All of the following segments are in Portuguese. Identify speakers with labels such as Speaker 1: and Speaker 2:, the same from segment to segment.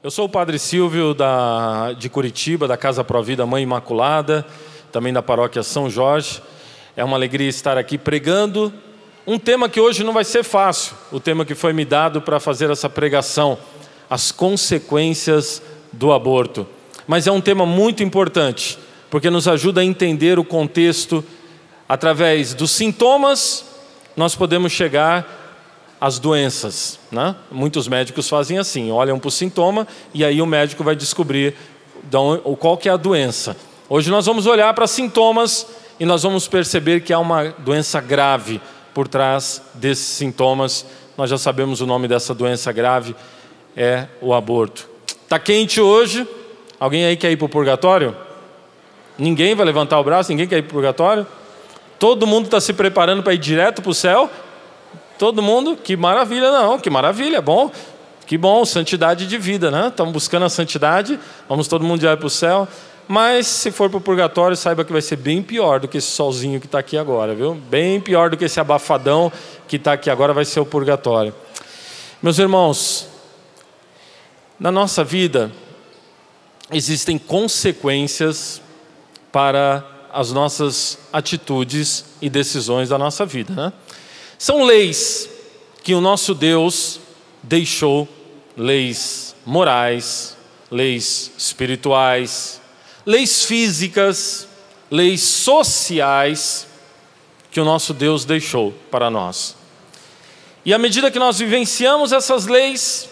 Speaker 1: Eu sou o Padre Silvio de Curitiba, da Casa Provida Mãe Imaculada, também da Paróquia São Jorge. É uma alegria estar aqui pregando um tema que hoje não vai ser fácil, o tema que foi me dado para fazer essa pregação, as consequências do aborto. Mas é um tema muito importante, porque nos ajuda a entender o contexto. Através dos sintomas, nós podemos chegar às doenças, né? Muitos médicos fazem assim, olham para o sintoma e aí o médico vai descobrir qual que é a doença. Hoje nós vamos olhar para sintomas e nós vamos perceber que há uma doença grave por trás desses sintomas. Nós já sabemos o nome dessa doença grave, é o aborto. Está quente hoje? Alguém aí quer ir para o purgatório? Ninguém vai levantar o braço? Ninguém quer ir para o purgatório? Todo mundo está se preparando para ir direto para o céu? Todo mundo? Que maravilha, não, que maravilha, bom. Que bom, santidade de vida, né? Estamos buscando a santidade, vamos todo mundo direto para o céu. Mas se for para o purgatório, saiba que vai ser bem pior do que esse solzinho que está aqui agora, viu? Bem pior do que esse abafadão que está aqui agora vai ser o purgatório. Meus irmãos, na nossa vida existem consequências para as nossas atitudes e decisões da nossa vida, né? São leis que o nosso Deus deixou, leis morais, leis espirituais, leis físicas, leis sociais, que o nosso Deus deixou para nós. E à medida que nós vivenciamos essas leis,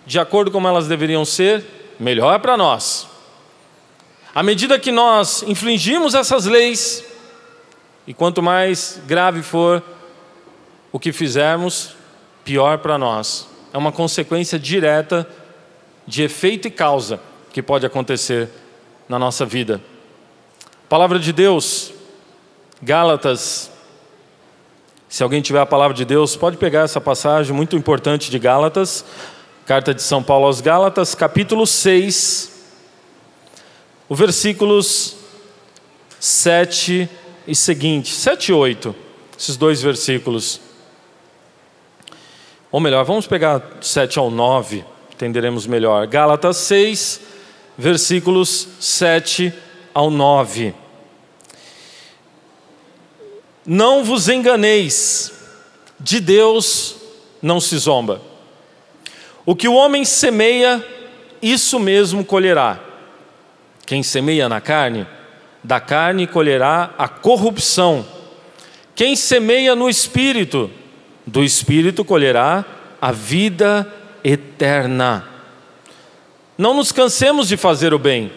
Speaker 1: de acordo com como elas deveriam ser, melhor é para nós. À medida que nós infringimos essas leis, e quanto mais grave for o que fizermos, pior para nós. É uma consequência direta de efeito e causa que pode acontecer na nossa vida. Palavra de Deus, Gálatas. Se alguém tiver a palavra de Deus, pode pegar essa passagem muito importante de Gálatas, carta de São Paulo aos Gálatas, capítulo 6, os versículos 7 e seguinte, 7 e 8, esses dois versículos. Ou melhor, vamos pegar 7 ao 9, entenderemos melhor. Gálatas 6, versículos 7 ao 9. Não vos enganeis, de Deus não se zomba. O que o homem semeia, isso mesmo colherá. Quem semeia na carne, da carne colherá a corrupção. Quem semeia no Espírito, do Espírito colherá a vida eterna. Não nos cansemos de fazer o bem,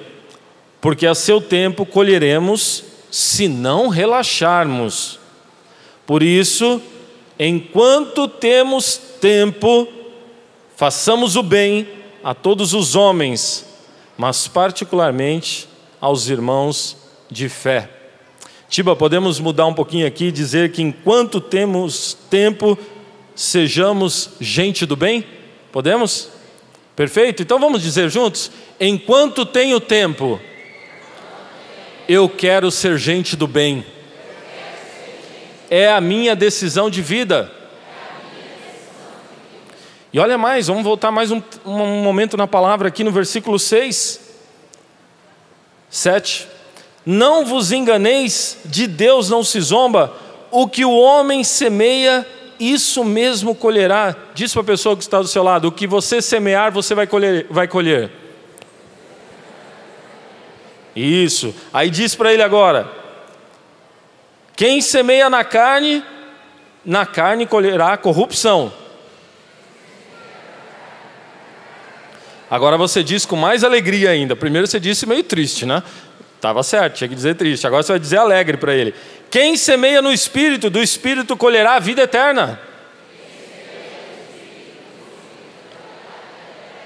Speaker 1: porque a seu tempo colheremos, se não relaxarmos. Por isso, enquanto temos tempo, façamos o bem a todos os homens, mas particularmente aos irmãos de fé. Tiba, podemos mudar um pouquinho aqui e dizer que enquanto temos tempo, sejamos gente do bem? Podemos? Perfeito? Então vamos dizer juntos: enquanto tenho tempo, eu quero ser gente do bem. É a minha decisão de vida. E olha mais, vamos voltar mais um momento na palavra aqui no versículo 6, 7. Não vos enganeis, de Deus não se zomba. O que o homem semeia, isso mesmo colherá. Diz para a pessoa que está do seu lado: o que você semear, você vai colher. Isso. Aí diz para ele agora: quem semeia na carne colherá corrupção. Agora você diz com mais alegria ainda. Primeiro você disse meio triste, né? Estava certo, tinha que dizer triste. Agora você vai dizer alegre para ele. Quem semeia no Espírito, do Espírito colherá a vida eterna.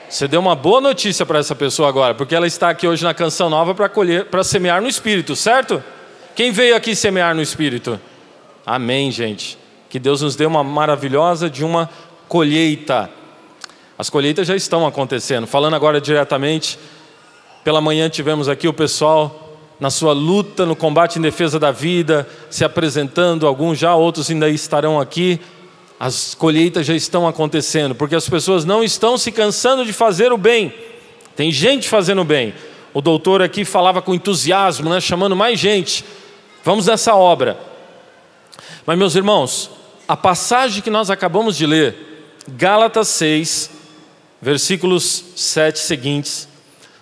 Speaker 1: Você deu uma boa notícia para essa pessoa agora, porque ela está aqui hoje na Canção Nova para semear no Espírito, certo? Quem veio aqui semear no Espírito? Amém, gente. Que Deus nos dê uma maravilhosa de uma colheita. As colheitas já estão acontecendo. Falando agora diretamente, pela manhã tivemos aqui o pessoal na sua luta, no combate em defesa da vida, se apresentando, alguns já, outros ainda estarão aqui. As colheitas já estão acontecendo, porque as pessoas não estão se cansando de fazer o bem. Tem gente fazendo bem. O doutor aqui falava com entusiasmo, né? Chamando mais gente. Vamos nessa obra. Mas, meus irmãos, a passagem que nós acabamos de ler, Gálatas 6, versículos 7 seguintes,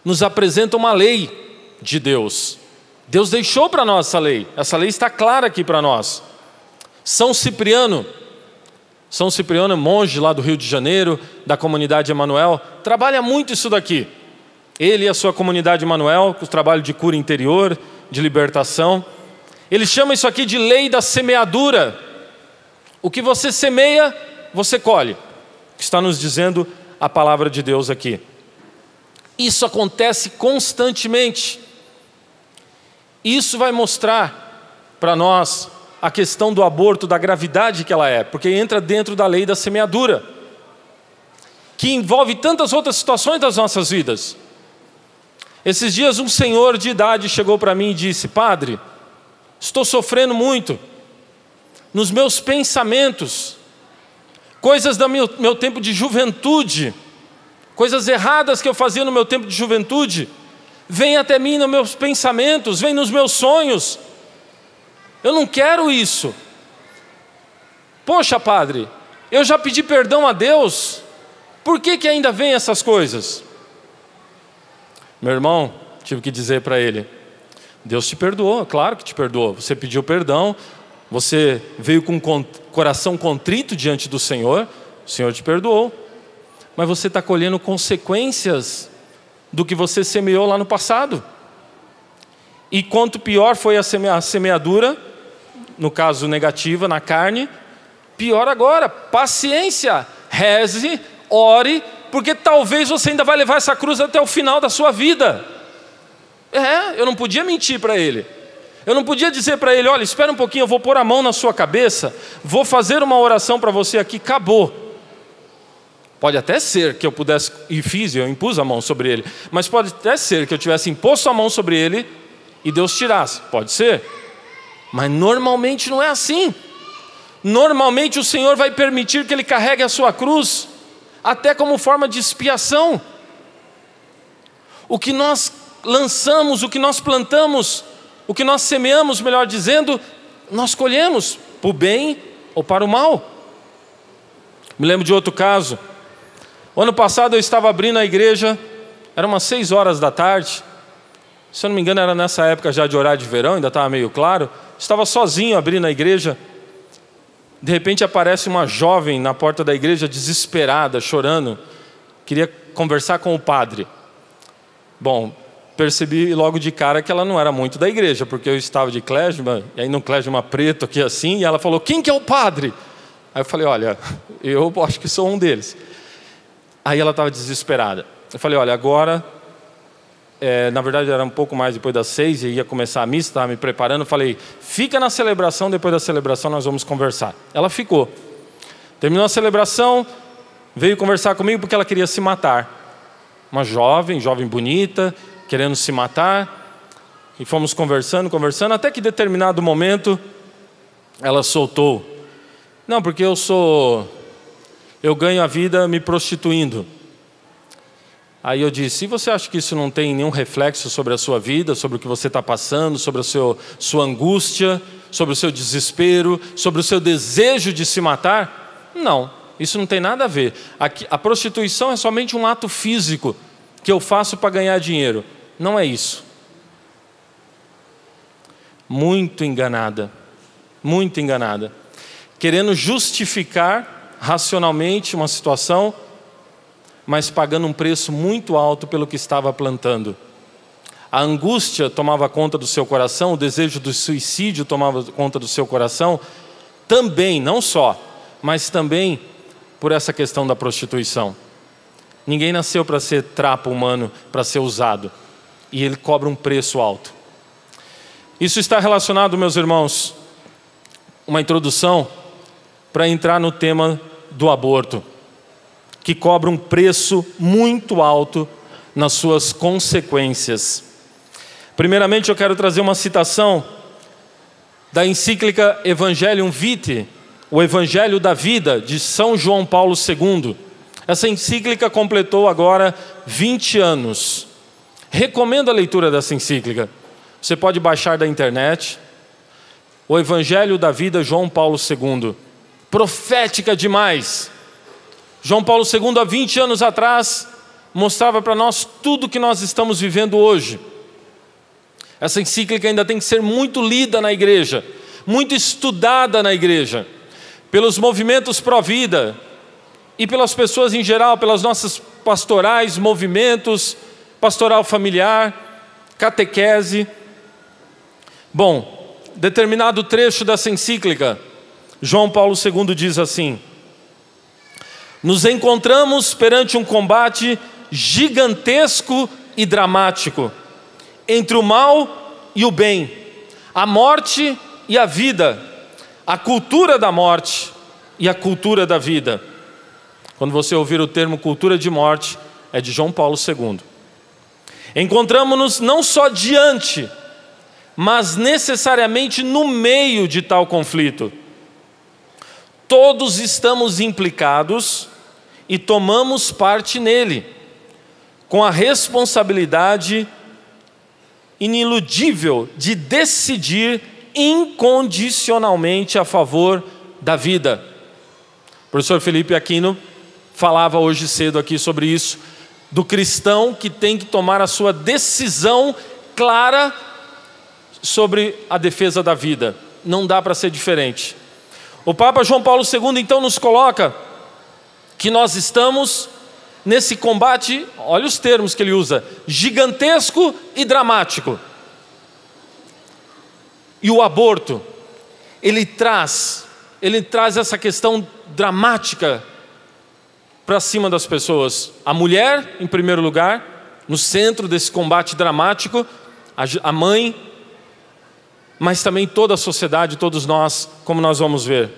Speaker 1: nos apresenta uma lei de Deus. Deus deixou para nós essa lei. Essa lei está clara aqui para nós. São Cipriano, monge lá do Rio de Janeiro, da comunidade Emanuel, trabalha muito isso daqui. Ele e a sua comunidade Emanuel, com o trabalho de cura interior, de libertação. Ele chama isso aqui de lei da semeadura. O que você semeia, você colhe. Que está nos dizendo a palavra de Deus aqui. Isso acontece constantemente. Isso vai mostrar para nós a questão do aborto, da gravidade que ela é, porque entra dentro da lei da semeadura, que envolve tantas outras situações das nossas vidas. Esses dias um senhor de idade chegou para mim e disse: padre, estou sofrendo muito nos meus pensamentos, coisas do meu tempo de juventude, coisas erradas que eu fazia no meu tempo de juventude, vem até mim nos meus pensamentos, vem nos meus sonhos. Eu não quero isso. Poxa, padre, eu já pedi perdão a Deus, por que ainda vem essas coisas? Meu irmão, tive que dizer para ele: Deus te perdoou, claro que te perdoou. Você pediu perdão, você veio com coração contrito diante do Senhor, o Senhor te perdoou. Mas você está colhendo consequências do que você semeou lá no passado. E quanto pior foi a semeadura, no caso negativa, na carne, pior agora. Paciência, reze, ore, porque talvez você ainda vai levar essa cruz até o final da sua vida. Eu não podia mentir para ele. Eu não podia dizer para ele: olha, espera um pouquinho, eu vou pôr a mão na sua cabeça, vou fazer uma oração para você aqui, acabou. Pode até ser que eu pudesse, e fiz, eu impus a mão sobre ele, mas pode até ser que eu tivesse imposto a mão sobre ele e Deus tirasse, pode ser. Mas normalmente não é assim. Normalmente o Senhor vai permitir que ele carregue a sua cruz, até como forma de expiação. O que nós lançamos, o que nós plantamos, o que nós semeamos, melhor dizendo, nós colhemos, para o bem ou para o mal. Me lembro de outro caso. O ano passado eu estava abrindo a igreja, era umas 6 horas da tarde, se eu não me engano era nessa época já de horário de verão, ainda estava meio claro. Estava sozinho abrindo a igreja. De repente aparece uma jovem na porta da igreja, desesperada, chorando, queria conversar com o padre. Bom, percebi logo de cara que ela não era muito da igreja, porque eu estava de clésima, e aí no clésima preto aqui assim, e ela falou: quem que é o padre? Aí eu falei: olha, eu acho que sou um deles. Aí ela estava desesperada. Eu falei: olha, agora, na verdade era um pouco mais depois das 6, e ia começar a missa, estava me preparando. Eu falei: fica na celebração, depois da celebração nós vamos conversar. Ela ficou. Terminou a celebração, veio conversar comigo porque ela queria se matar. Uma jovem bonita, querendo se matar. E fomos conversando, até que em determinado momento ela soltou: não, porque eu ganho a vida me prostituindo. Aí eu disse: e você acha que isso não tem nenhum reflexo sobre a sua vida, sobre o que você está passando, sobre a sua angústia, sobre o seu desespero, sobre o seu desejo de se matar? Não, isso não tem nada a ver. A prostituição é somente um ato físico que eu faço para ganhar dinheiro. Não é isso. Muito enganada, querendo justificar racionalmente uma situação, mas pagando um preço muito alto pelo que estava plantando. A angústia tomava conta do seu coração, o desejo do suicídio tomava conta do seu coração, também, não só, mas também por essa questão da prostituição. Ninguém nasceu para ser trapo humano, para ser usado, e ele cobra um preço alto. Isso está relacionado, meus irmãos, uma introdução para entrar no tema do aborto, que cobra um preço muito alto nas suas consequências. Primeiramente eu quero trazer uma citação da encíclica Evangelium Vitae, o Evangelho da Vida, de São João Paulo II. Essa encíclica completou agora 20 anos. Recomendo a leitura dessa encíclica. Você pode baixar da internet. O Evangelho da Vida, João Paulo II. Profética demais. João Paulo II, há 20 anos atrás, mostrava para nós tudo que nós estamos vivendo hoje. Essa encíclica ainda tem que ser muito lida na igreja, muito estudada na igreja, pelos movimentos pró-vida e pelas pessoas em geral, pelas nossas pastorais, movimentos, pastoral familiar, catequese. Bom, determinado trecho dessa encíclica, João Paulo II diz assim: nos encontramos perante um combate gigantesco e dramático entre o mal e o bem, a morte e a vida, a cultura da morte e a cultura da vida. Quando você ouvir o termo cultura de morte, é de João Paulo II. Encontramos-nos não só diante, mas necessariamente no meio de tal conflito. Todos estamos implicados e tomamos parte nele, com a responsabilidade iniludível de decidir incondicionalmente a favor da vida. O professor Felipe Aquino falava hoje cedo aqui sobre isso, do cristão que tem que tomar a sua decisão clara sobre a defesa da vida. Não dá para ser diferente. O Papa João Paulo II então nos coloca que nós estamos nesse combate, olha os termos que ele usa, gigantesco e dramático. E o aborto, ele traz essa questão dramática para cima das pessoas. A mulher, em primeiro lugar, no centro desse combate dramático, a mãe, mas também toda a sociedade, todos nós, como nós vamos ver.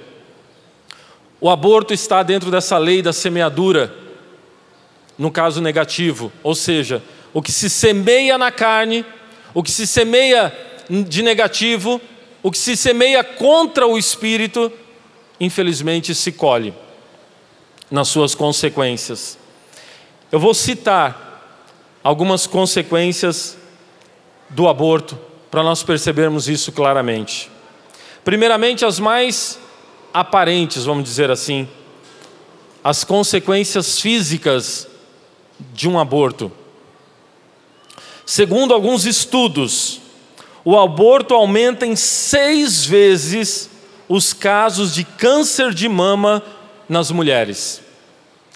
Speaker 1: O aborto está dentro dessa lei da semeadura, no caso negativo, ou seja, o que se semeia na carne, o que se semeia de negativo, o que se semeia contra o espírito, infelizmente se colhe nas suas consequências. Eu vou citar algumas consequências do aborto, para nós percebermos isso claramente. Primeiramente, as mais aparentes, vamos dizer assim, as consequências físicas de um aborto. Segundo alguns estudos, o aborto aumenta em 6 vezes os casos de câncer de mama nas mulheres.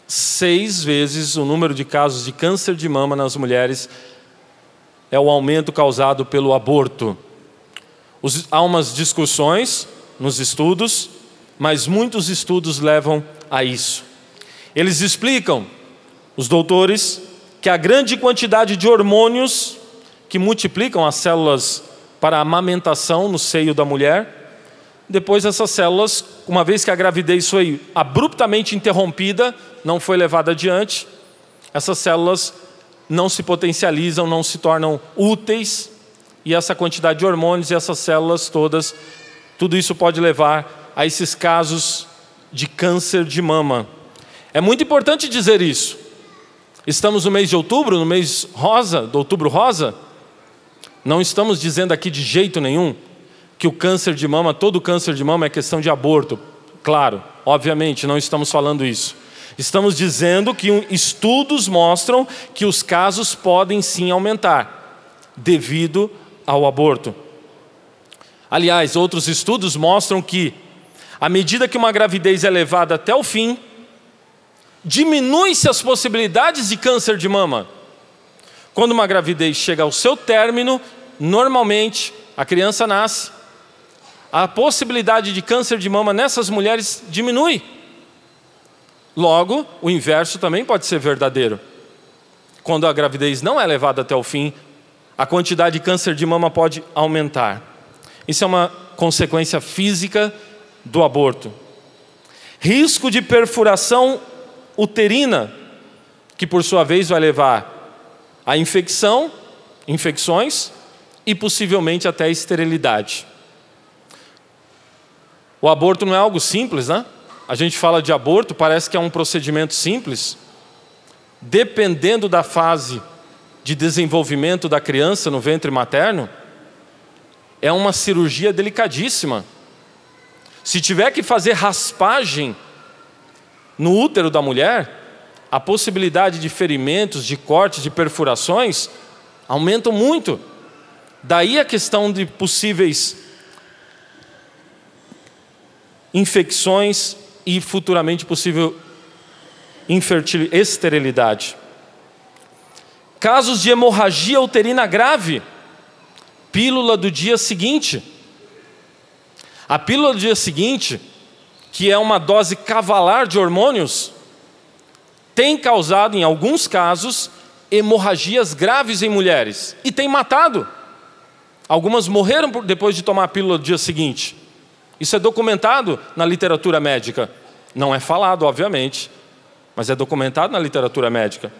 Speaker 1: 6 vezes o número de casos de câncer de mama nas mulheres é o aumento causado pelo aborto. Há umas discussões nos estudos, mas muitos estudos levam a isso. Eles explicam, os doutores, que a grande quantidade de hormônios que multiplicam as células para a amamentação no seio da mulher, depois essas células, uma vez que a gravidez foi abruptamente interrompida, não foi levada adiante, essas células não se potencializam, não se tornam úteis, e essa quantidade de hormônios e essas células todas, tudo isso pode levar a esses casos de câncer de mama. É muito importante dizer isso. Estamos no mês de outubro, no mês rosa, do outubro rosa. Não estamos dizendo aqui de jeito nenhum que o câncer de mama, todo câncer de mama é questão de aborto. Claro, obviamente, não estamos falando isso. Estamos dizendo que estudos mostram que os casos podem sim aumentar devido ao aborto. Aliás, outros estudos mostram que, à medida que uma gravidez é levada até o fim, diminui-se as possibilidades de câncer de mama. Quando uma gravidez chega ao seu término, normalmente a criança nasce, a possibilidade de câncer de mama nessas mulheres diminui. Logo, o inverso também pode ser verdadeiro. Quando a gravidez não é levada até o fim, a quantidade de câncer de mama pode aumentar. Isso é uma consequência física do aborto. Risco de perfuração uterina, que por sua vez vai levar a infecções e possivelmente até a esterilidade. O aborto não é algo simples, né? A gente fala de aborto, parece que é um procedimento simples. dependendo da fase de desenvolvimento da criança no ventre materno, é uma cirurgia delicadíssima. Se tiver que fazer raspagem no útero da mulher, a possibilidade de ferimentos, de cortes, de perfurações aumentam muito. Daí a questão de possíveis infecções e futuramente possível esterilidade. Casos de hemorragia uterina grave, pílula do dia seguinte. A pílula do dia seguinte, que é uma dose cavalar de hormônios, tem causado, em alguns casos, hemorragias graves em mulheres e tem matado. Algumas morreram depois de tomar a pílula do dia seguinte. Isso é documentado na literatura médica. Não é falado, obviamente, mas é documentado na literatura médica.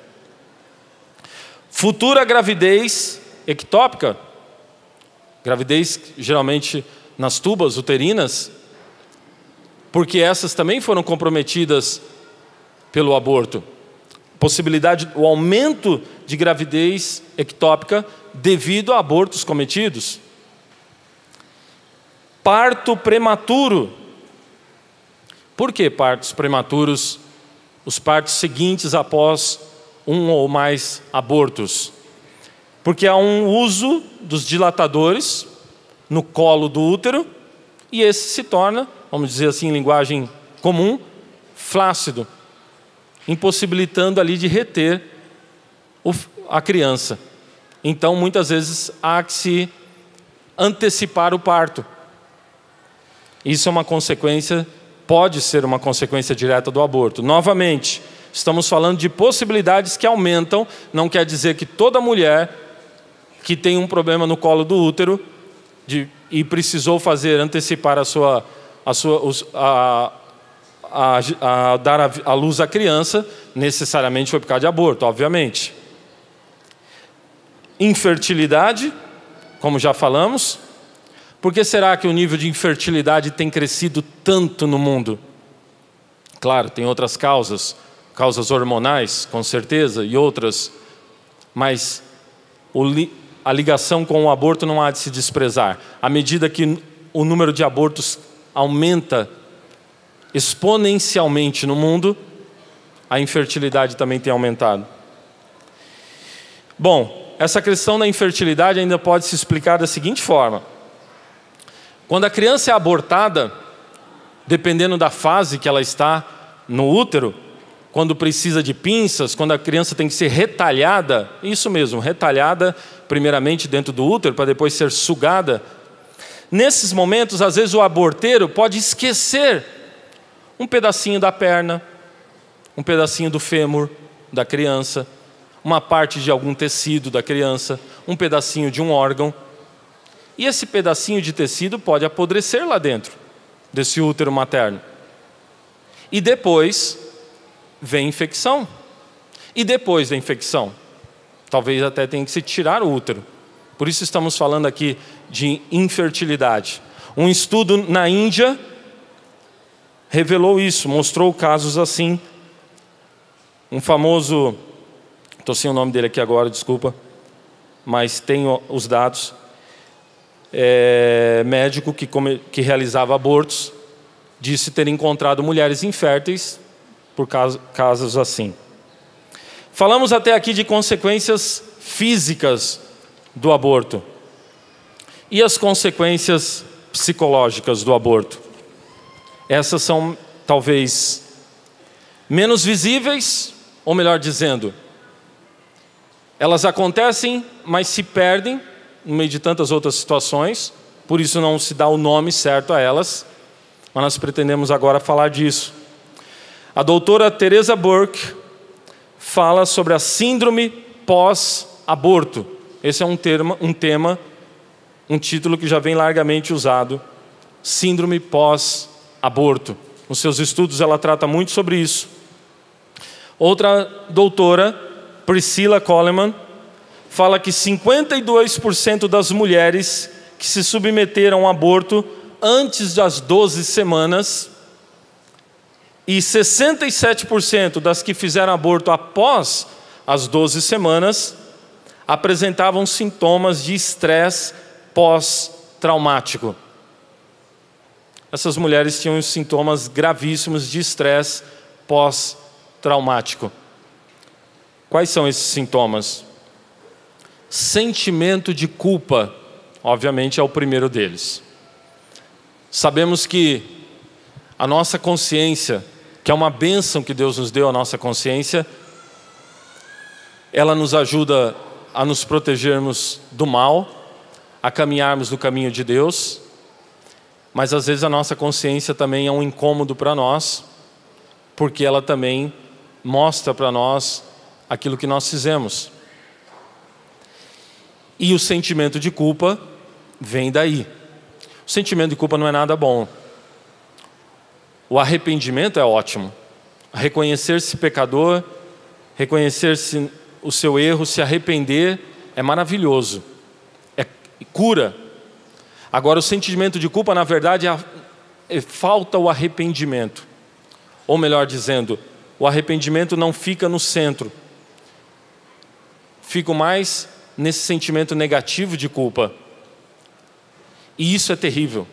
Speaker 1: Futura gravidez ectópica, gravidez geralmente nas tubas uterinas, porque essas também foram comprometidas pelo aborto. Possibilidade, o aumento de gravidez ectópica devido a abortos cometidos. Parto prematuro. Por que partos prematuros? Os partos seguintes após um ou mais abortos. Porque há um uso dos dilatadores no colo do útero e esse se torna, vamos dizer assim em linguagem comum, flácido, impossibilitando ali de reter a criança. Então, muitas vezes, há que se antecipar o parto. Isso é uma consequência, pode ser uma consequência direta do aborto. Novamente, estamos falando de possibilidades que aumentam, não quer dizer que toda mulher que tem um problema no colo do útero e precisou antecipar dar à luz à criança, necessariamente foi por causa de aborto, obviamente. Infertilidade, como já falamos. Por que será que o nível de infertilidade tem crescido tanto no mundo? Claro, tem outras causas hormonais, com certeza, e outras, mas a ligação com o aborto não há de se desprezar. À medida que o número de abortos aumenta exponencialmente no mundo, a infertilidade também tem aumentado. Bom, essa questão da infertilidade ainda pode se explicar da seguinte forma. Quando a criança é abortada, dependendo da fase que ela está no útero, quando precisa de pinças, quando a criança tem que ser retalhada, isso mesmo, retalhada primeiramente dentro do útero, para depois ser sugada. Nesses momentos, às vezes o aborteiro pode esquecer um pedacinho da perna, um pedacinho do fêmur da criança, uma parte de algum tecido da criança, um pedacinho de um órgão. E esse pedacinho de tecido pode apodrecer lá dentro desse útero materno. E depois vem infecção. E depois da infecção, talvez até tenha que se tirar o útero. Por isso estamos falando aqui de infertilidade. Um estudo na Índia revelou isso, mostrou casos assim. Um famoso, estou sem o nome dele aqui agora, desculpa, mas tenho os dados. Médico que realizava abortos, disse ter encontrado mulheres inférteis por casos assim. Falamos até aqui de consequências físicas do aborto. E as consequências psicológicas do aborto? Essas são talvez menos visíveis, ou melhor dizendo, elas acontecem, mas se perdem no meio de tantas outras situações, por isso não se dá o nome certo a elas, mas nós pretendemos agora falar disso. A doutora Teresa Burke fala sobre a síndrome pós-aborto. Esse é um título que já vem largamente usado, síndrome pós-aborto. Nos seus estudos ela trata muito sobre isso. Outra doutora, Priscilla Coleman, fala que 52% das mulheres que se submeteram ao aborto antes das 12 semanas E 67% das que fizeram aborto após as 12 semanas apresentavam sintomas de estresse pós-traumático. Essas mulheres tinham sintomas gravíssimos de estresse pós-traumático. Quais são esses sintomas? Sentimento de culpa, obviamente, é o primeiro deles. Sabemos que a nossa consciência, que é uma bênção que Deus nos deu, a nossa consciência, ela nos ajuda a nos protegermos do mal, a caminharmos no caminho de Deus, mas às vezes a nossa consciência também é um incômodo para nós, porque ela também mostra para nós aquilo que nós fizemos. E o sentimento de culpa vem daí. O sentimento de culpa não é nada bom. O arrependimento é ótimo. Reconhecer-se pecador, reconhecer-se o seu erro, se arrepender, é maravilhoso. É cura. Agora, o sentimento de culpa, na verdade, falta o arrependimento. Ou melhor dizendo, o arrependimento não fica no centro. Fico mais nesse sentimento negativo de culpa. E isso é terrível.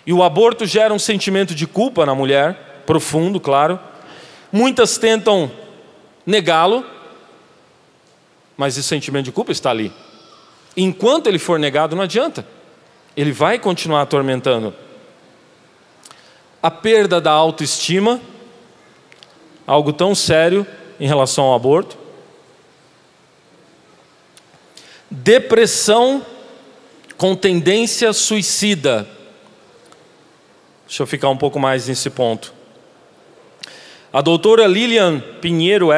Speaker 1: E o aborto gera um sentimento de culpa na mulher, profundo, claro. Muitas tentam negá-lo, mas esse sentimento de culpa está ali. Enquanto ele for negado, não adianta. Ele vai continuar atormentando. A perda da autoestima, algo tão sério em relação ao aborto. Depressão com tendência suicida. Deixa eu ficar um pouco mais nesse ponto. A doutora Lilian Pinheiro,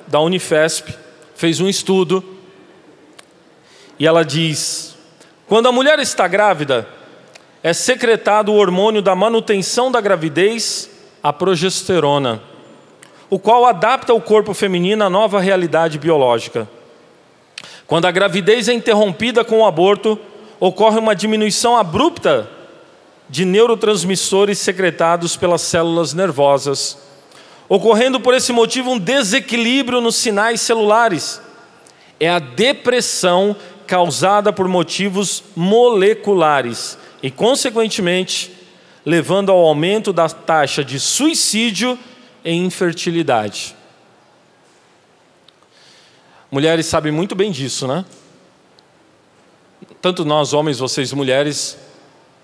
Speaker 1: da Unifesp, fez um estudo e ela diz: quando a mulher está grávida, é secretado o hormônio da manutenção da gravidez, a progesterona, o qual adapta o corpo feminino à nova realidade biológica. Quando a gravidez é interrompida com o aborto, ocorre uma diminuição abrupta de neurotransmissores secretados pelas células nervosas, ocorrendo por esse motivo um desequilíbrio nos sinais celulares. É a depressão causada por motivos moleculares e, consequentemente, levando ao aumento da taxa de suicídio e infertilidade. Mulheres sabem muito bem disso, né? Tanto nós homens, vocês mulheres,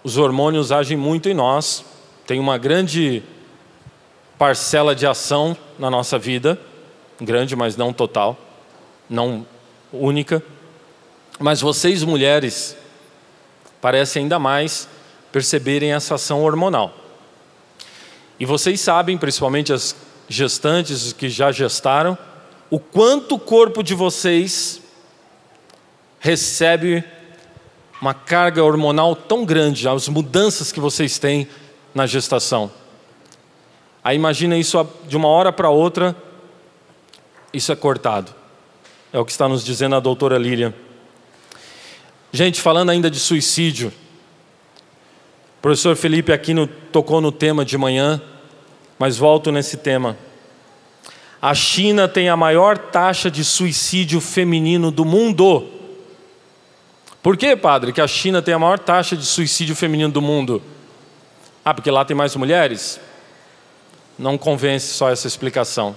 Speaker 1: os hormônios agem muito em nós, tem uma grande parcela de ação na nossa vida, grande, mas não total, não única. Mas vocês mulheres parecem ainda mais perceberem essa ação hormonal. E vocês sabem, principalmente as gestantes, os que já gestaram, o quanto o corpo de vocês recebe uma carga hormonal tão grande, as mudanças que vocês têm na gestação. Aí imagina isso de uma hora para outra, isso é cortado. É o que está nos dizendo a doutora Lilian. Gente, falando ainda de suicídio, o professor Felipe Aquino tocou no tema de manhã, mas volto nesse tema. A China tem a maior taxa de suicídio feminino do mundo. Por que, padre, que a China tem a maior taxa de suicídio feminino do mundo? Ah, porque lá tem mais mulheres? Não convence só essa explicação.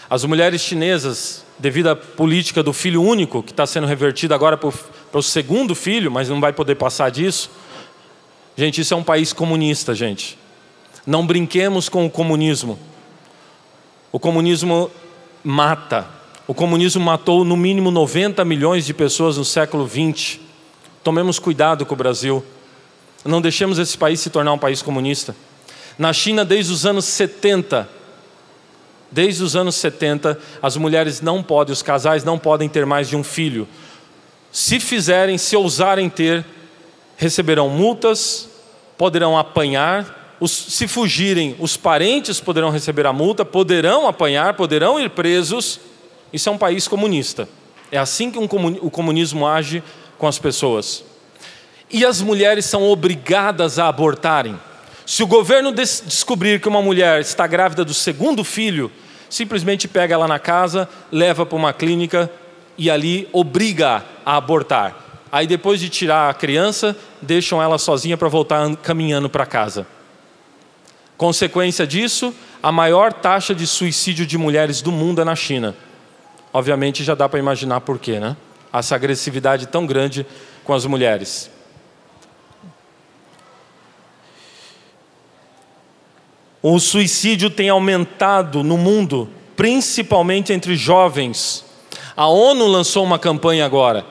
Speaker 1: As mulheres chinesas, devido à política do filho único, que está sendo revertida agora para o segundo filho, mas não vai poder passar disso. Gente, isso é um país comunista, gente. Não brinquemos com o comunismo. O comunismo mata. O comunismo matou no mínimo 90 milhões de pessoas no século XX. Tomemos cuidado com o Brasil. Não deixemos esse país se tornar um país comunista. Na China, desde os anos 70, as mulheres não podem, os casais não podem ter mais de um filho. Se fizerem, se ousarem ter, receberão multas, poderão apanhar. Se fugirem, os parentes poderão receber a multa, poderão apanhar, poderão ir presos. Isso é um país comunista. É assim que o comunismo age com as pessoas. E as mulheres são obrigadas a abortarem. Se o governo descobrir que uma mulher está grávida do segundo filho, simplesmente pega ela na casa, leva para uma clínica e ali obriga a abortar. Aí depois de tirar a criança, deixam ela sozinha para voltar caminhando para casa. Consequência disso, a maior taxa de suicídio de mulheres do mundo é na China. Obviamente já dá para imaginar por quê, né? Essa agressividade tão grande com as mulheres. O suicídio tem aumentado no mundo, principalmente entre jovens. A ONU lançou uma campanha agora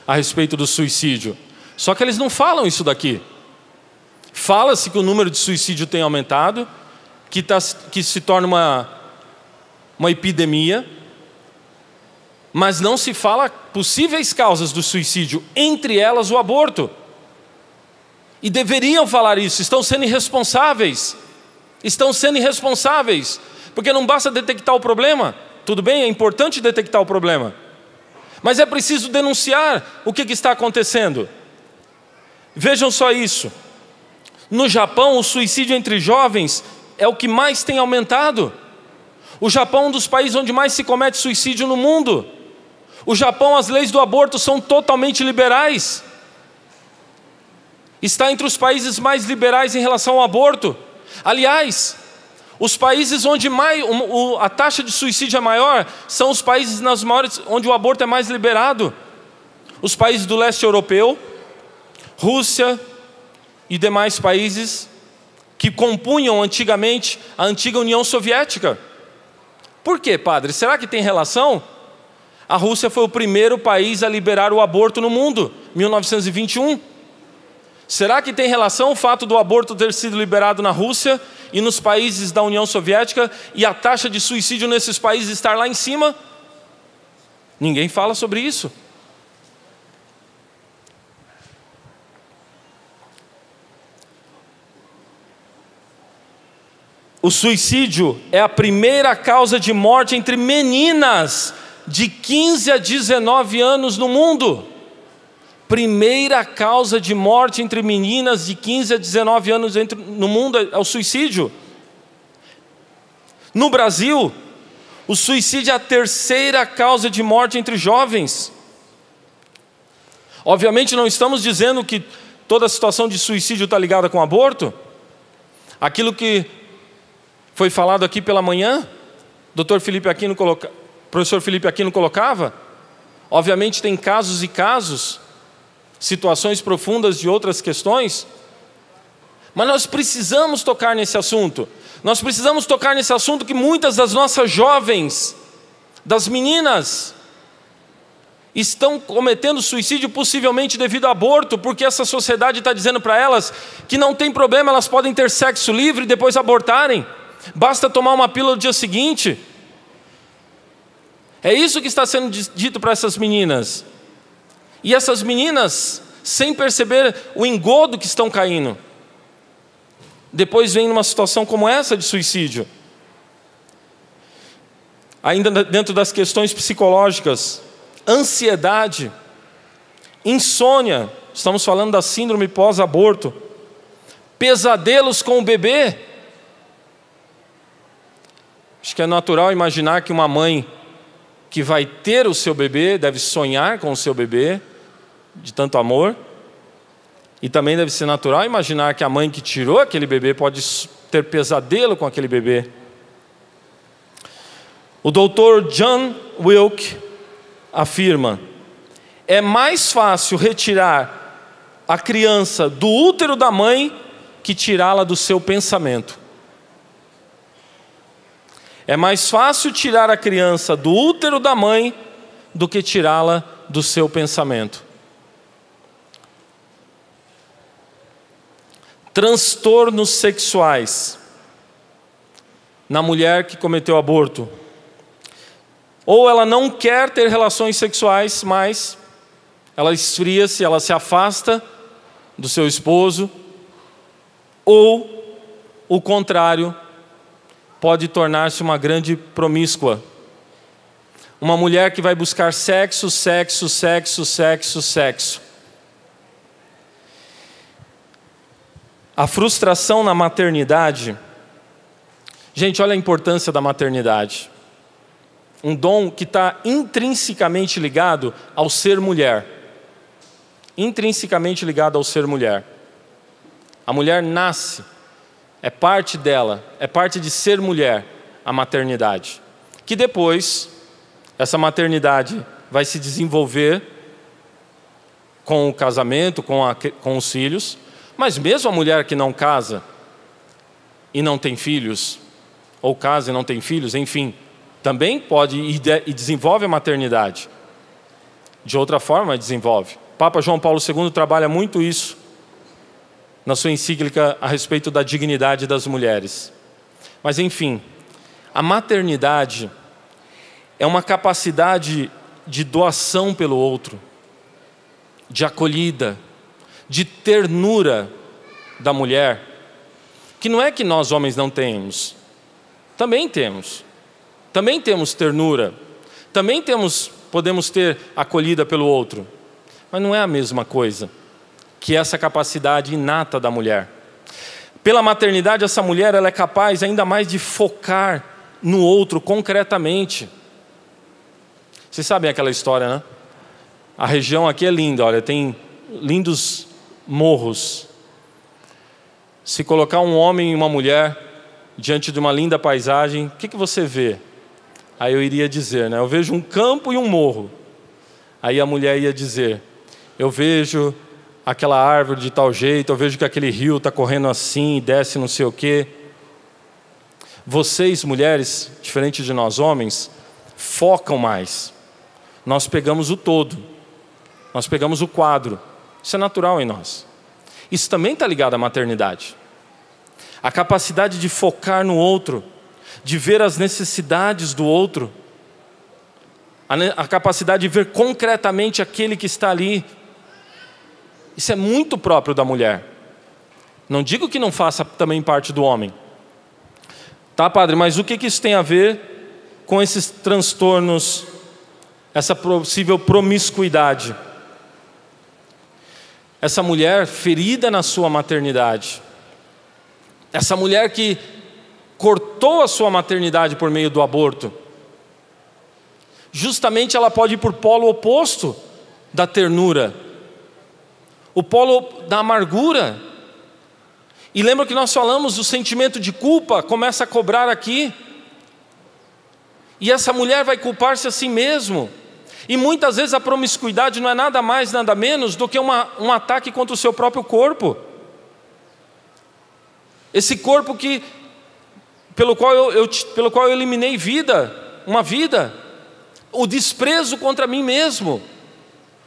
Speaker 1: a respeito do suicídio. Só que eles não falam isso daqui. Fala-se que o número de suicídio tem aumentado, que se torna uma epidemia, mas não se fala possíveis causas do suicídio, entre elas o aborto. E deveriam falar isso, estão sendo irresponsáveis. Estão sendo irresponsáveis, porque não basta detectar o problema. Tudo bem, é importante detectar o problema, mas é preciso denunciar o que está acontecendo. Vejam só isso. No Japão, o suicídio entre jovens é o que mais tem aumentado. O Japão é um dos países onde mais se comete suicídio no mundo. O Japão, as leis do aborto são totalmente liberais. Está entre os países mais liberais em relação ao aborto. Aliás, os países onde a taxa de suicídio é maior são os países onde o aborto é mais liberado. Os países do leste europeu, Rússia e demais países que compunham antigamente a antiga União Soviética. Por quê, padre? Será que tem relação? A Rússia foi o primeiro país a liberar o aborto no mundo, 1921. Será que tem relação o fato do aborto ter sido liberado na Rússia e nos países da União Soviética e a taxa de suicídio nesses países estar lá em cima? Ninguém fala sobre isso. O suicídio é a primeira causa de morte entre meninas de 15 a 19 anos no mundo. Primeira causa de morte entre meninas de 15 a 19 anos no mundo é o suicídio. No Brasil, o suicídio é a terceira causa de morte entre jovens. Obviamente não estamos dizendo que toda a situação de suicídio está ligada com aborto. Aquilo que foi falado aqui pela manhã, professor Felipe Aquino colocava, obviamente tem casos e casos, situações profundas de outras questões, mas nós precisamos tocar nesse assunto. Nós precisamos tocar nesse assunto que muitas das nossas jovens, das meninas, estão cometendo suicídio possivelmente devido ao aborto, porque essa sociedade está dizendo para elas que não tem problema, elas podem ter sexo livre e depois abortarem. Basta tomar uma pílula no dia seguinte. É isso que está sendo dito para essas meninas. E essas meninas, sem perceber o engodo que estão caindo, depois vem numa situação como essa de suicídio. Ainda dentro das questões psicológicas, ansiedade, insônia, estamos falando da síndrome pós-aborto, pesadelos com o bebê. Acho que é natural imaginar que uma mãe que vai ter o seu bebê deve sonhar com o seu bebê, de tanto amor. E também deve ser natural imaginar que a mãe que tirou aquele bebê pode ter pesadelo com aquele bebê. O doutor John Wilke afirma: é mais fácil retirar a criança do útero da mãe que tirá-la do seu pensamento. É mais fácil tirar a criança do útero da mãe do que tirá-la do seu pensamento. Transtornos sexuais na mulher que cometeu aborto. Ou ela não quer ter relações sexuais mais, ela esfria-se, ela se afasta do seu esposo, ou o contrário, pode tornar-se uma grande promíscua. Uma mulher que vai buscar sexo, sexo, sexo, sexo, sexo. A frustração na maternidade. Gente, olha a importância da maternidade. Um dom que está intrinsecamente ligado ao ser mulher. Intrinsecamente ligado ao ser mulher. A mulher nasce, é parte dela, é parte de ser mulher, a maternidade. Que depois, essa maternidade vai se desenvolver com o casamento, com os filhos. Mas mesmo a mulher que não casa e não tem filhos, ou casa e não tem filhos, enfim, também pode e desenvolve a maternidade. De outra forma, desenvolve. Papa João Paulo II trabalha muito isso na sua encíclica a respeito da dignidade das mulheres. Mas, enfim, a maternidade é uma capacidade de doação pelo outro, de acolhida, de ternura da mulher, que não é que nós homens não temos. Também temos. Também temos ternura. Também podemos ter acolhida pelo outro. Mas não é a mesma coisa que essa capacidade inata da mulher. Pela maternidade, essa mulher ela é capaz ainda mais de focar no outro concretamente. Vocês sabem aquela história, né? A região aqui é linda, olha, tem lindos morros. Se colocar um homem e uma mulher diante de uma linda paisagem, o que você vê? Aí eu iria dizer, né? Eu vejo um campo e um morro. Aí a mulher ia dizer, eu vejo aquela árvore de tal jeito, eu vejo que aquele rio está correndo assim e desce não sei o quê. Vocês, mulheres, diferente de nós homens, focam mais. Nós pegamos o todo. Nós pegamos o quadro. Isso é natural em nós. Isso também está ligado à maternidade. A capacidade de focar no outro, de ver as necessidades do outro, a capacidade de ver concretamente aquele que está ali. Isso é muito próprio da mulher. Não digo que não faça também parte do homem. Tá, padre, mas o que isso tem a ver com esses transtornos, essa possível promiscuidade? Essa mulher ferida na sua maternidade, essa mulher que cortou a sua maternidade por meio do aborto, justamente ela pode ir por polo oposto da ternura, o polo da amargura. E lembra que nós falamos, o sentimento de culpa começa a cobrar aqui, e essa mulher vai culpar-se a si mesmo. E muitas vezes a promiscuidade não é nada mais, nada menos do que um ataque contra o seu próprio corpo. Esse corpo pelo qual eu eliminei uma vida. O desprezo contra mim mesmo.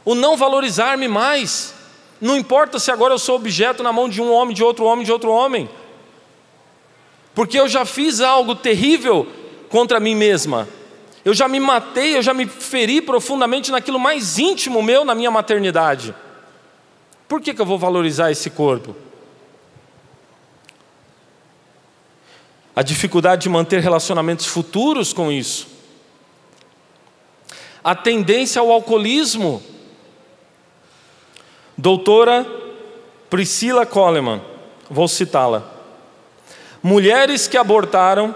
Speaker 1: O não valorizar-me mais. Não importa se agora eu sou objeto na mão de um homem, de outro homem, de outro homem. Porque eu já fiz algo terrível contra mim mesma. Eu já me matei, eu já me feri profundamente naquilo mais íntimo meu na minha maternidade. Por que eu vou valorizar esse corpo? A dificuldade de manter relacionamentos futuros com isso. A tendência ao alcoolismo. Doutora Priscila Coleman, vou citá-la. Mulheres que abortaram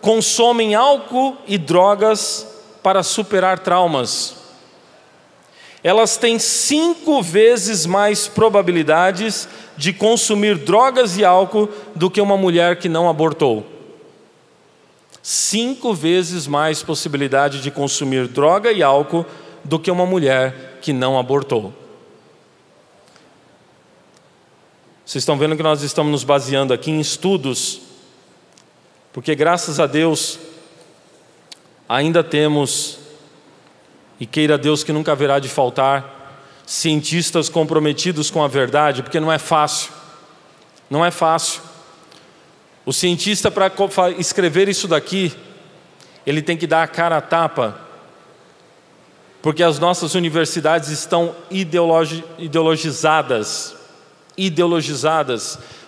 Speaker 1: consomem álcool e drogas para superar traumas. Elas têm 5 vezes mais probabilidades de consumir drogas e álcool do que uma mulher que não abortou. 5 vezes mais possibilidade de consumir droga e álcool do que uma mulher que não abortou. Vocês estão vendo que nós estamos nos baseando aqui em estudos, porque graças a Deus ainda temos, e queira Deus que nunca haverá de faltar, cientistas comprometidos com a verdade, porque não é fácil. Não é fácil. O cientista, para escrever isso daqui, ele tem que dar a cara a tapa, porque as nossas universidades estão ideologizadas.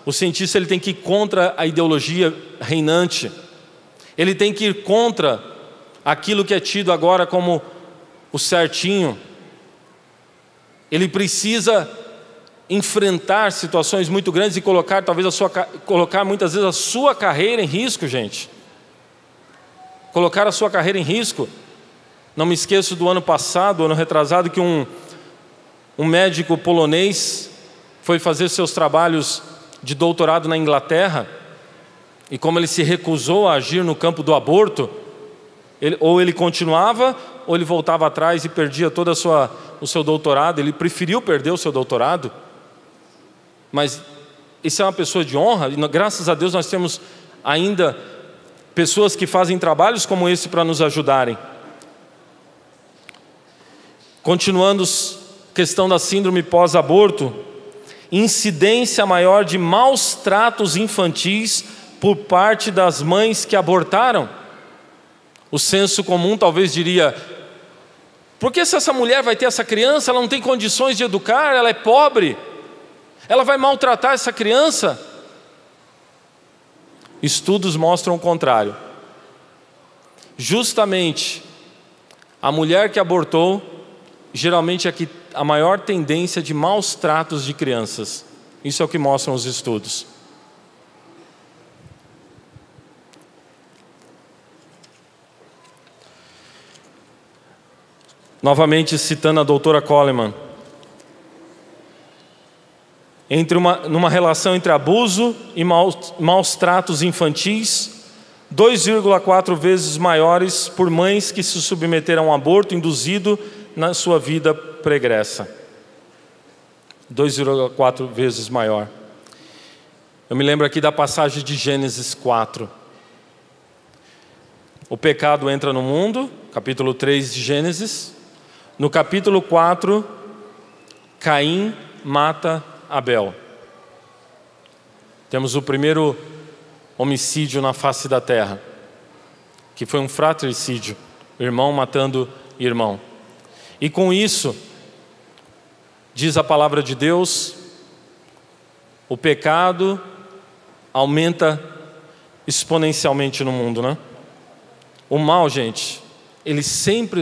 Speaker 1: O cientista ele tem que ir contra a ideologia reinante. Ele tem que ir contra aquilo que é tido agora como o certinho. Ele precisa enfrentar situações muito grandes e colocar colocar muitas vezes a sua carreira em risco, gente. Colocar a sua carreira em risco. Não me esqueço do ano passado, ano retrasado, que um médico polonês foi fazer seus trabalhos de doutorado na Inglaterra, e como ele se recusou a agir no campo do aborto, ou ele continuava, ou ele voltava atrás e perdia todo o seu doutorado. Ele preferiu perder o seu doutorado, mas isso é uma pessoa de honra, e graças a Deus nós temos ainda pessoas que fazem trabalhos como esse para nos ajudarem. Continuando, questão da síndrome pós-aborto, incidência maior de maus tratos infantis por parte das mães que abortaram. O senso comum talvez diria: por que se essa mulher vai ter essa criança, ela não tem condições de educar, ela é pobre, ela vai maltratar essa criança? Estudos mostram o contrário. Justamente a mulher que abortou geralmente é a maior tendência de maus tratos de crianças. Isso é o que mostram os estudos. Novamente citando a doutora Coleman, numa relação entre abuso e maus tratos infantis, 2,4 vezes maiores por mães que se submeteram a um aborto induzido na sua vida pregressa. 2,4 vezes maior. Eu me lembro aqui da passagem de Gênesis 4. O pecado entra no mundo, capítulo 3 de Gênesis. No capítulo 4, Caim mata Abel. Temos o primeiro homicídio na face da terra, que foi um fratricídio, irmão matando irmão. E com isso, diz a palavra de Deus, o pecado aumenta exponencialmente no mundo, né? O mal, gente, ele sempre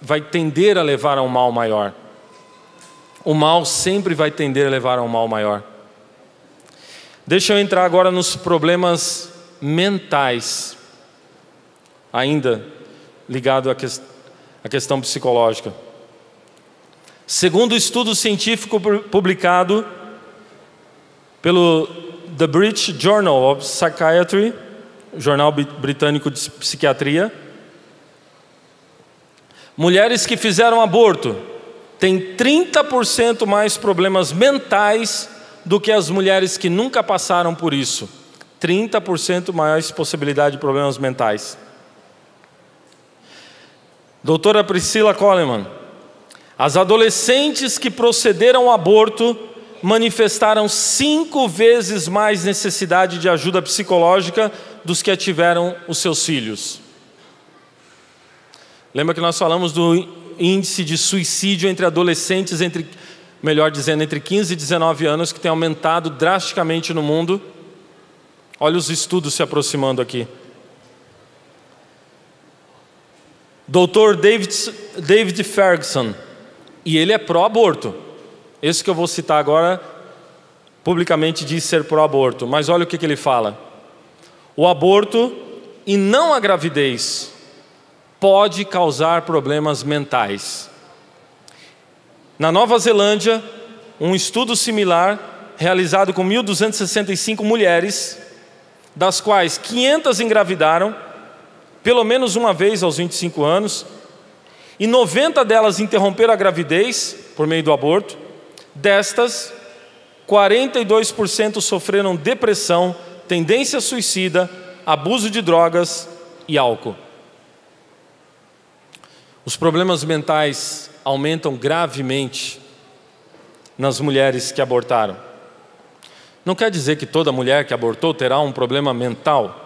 Speaker 1: vai tender a levar a um mal maior. O mal sempre vai tender a levar a um mal maior. Deixa eu entrar agora nos problemas mentais, ainda ligado à questão psicológica. Segundo o estudo científico publicado pelo The British Journal of Psychiatry, jornal britânico de psiquiatria, mulheres que fizeram aborto têm 30% mais problemas mentais do que as mulheres que nunca passaram por isso. 30% mais possibilidade de problemas mentais. Doutora Priscilla Coleman, as adolescentes que procederam ao aborto manifestaram 5 vezes mais necessidade de ajuda psicológica dos que tiveram os seus filhos. Lembra que nós falamos do índice de suicídio entre adolescentes, entre 15 e 19 anos, que tem aumentado drasticamente no mundo? Olha os estudos se aproximando aqui. Dr. David Ferguson, e ele é pró-aborto. Esse que eu vou citar agora, publicamente diz ser pró-aborto, mas olha o que ele fala. O aborto, e não a gravidez, pode causar problemas mentais. Na Nova Zelândia, um estudo similar, realizado com 1.265 mulheres, das quais 500 engravidaram, pelo menos uma vez aos 25 anos, e 90 delas interromperam a gravidez por meio do aborto. Destas, 42% sofreram depressão, tendência suicida, abuso de drogas e álcool. Os problemas mentais aumentam gravemente nas mulheres que abortaram. Não quer dizer que toda mulher que abortou terá um problema mental.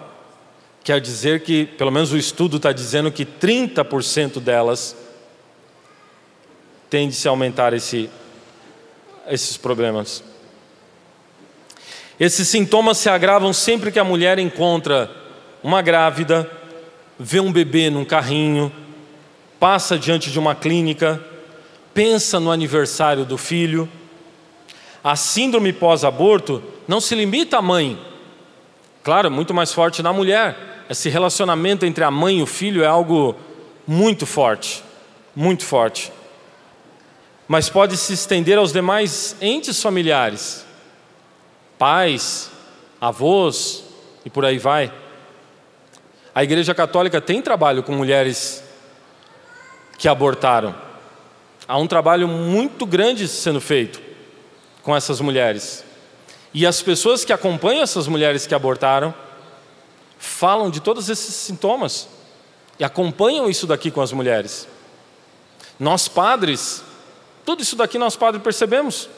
Speaker 1: Quer dizer que, pelo menos o estudo está dizendo que 30% delas tende a aumentar esses problemas. Esses sintomas se agravam sempre que a mulher encontra uma grávida, vê um bebê num carrinho, passa diante de uma clínica, pensa no aniversário do filho, A síndrome pós-aborto não se limita à mãe. Claro, é muito mais forte na mulher. Esse relacionamento entre a mãe e o filho é algo muito forte, muito forte. Mas pode se estender aos demais entes familiares, pais, avós e por aí vai. A Igreja Católica tem trabalho com mulheres que abortaram. Há um trabalho muito grande sendo feito com essas mulheres. E as pessoas que acompanham essas mulheres que abortaram falam de todos esses sintomas e acompanham isso daqui com as mulheres. Nós padres, tudo isso daqui nós padres percebemos.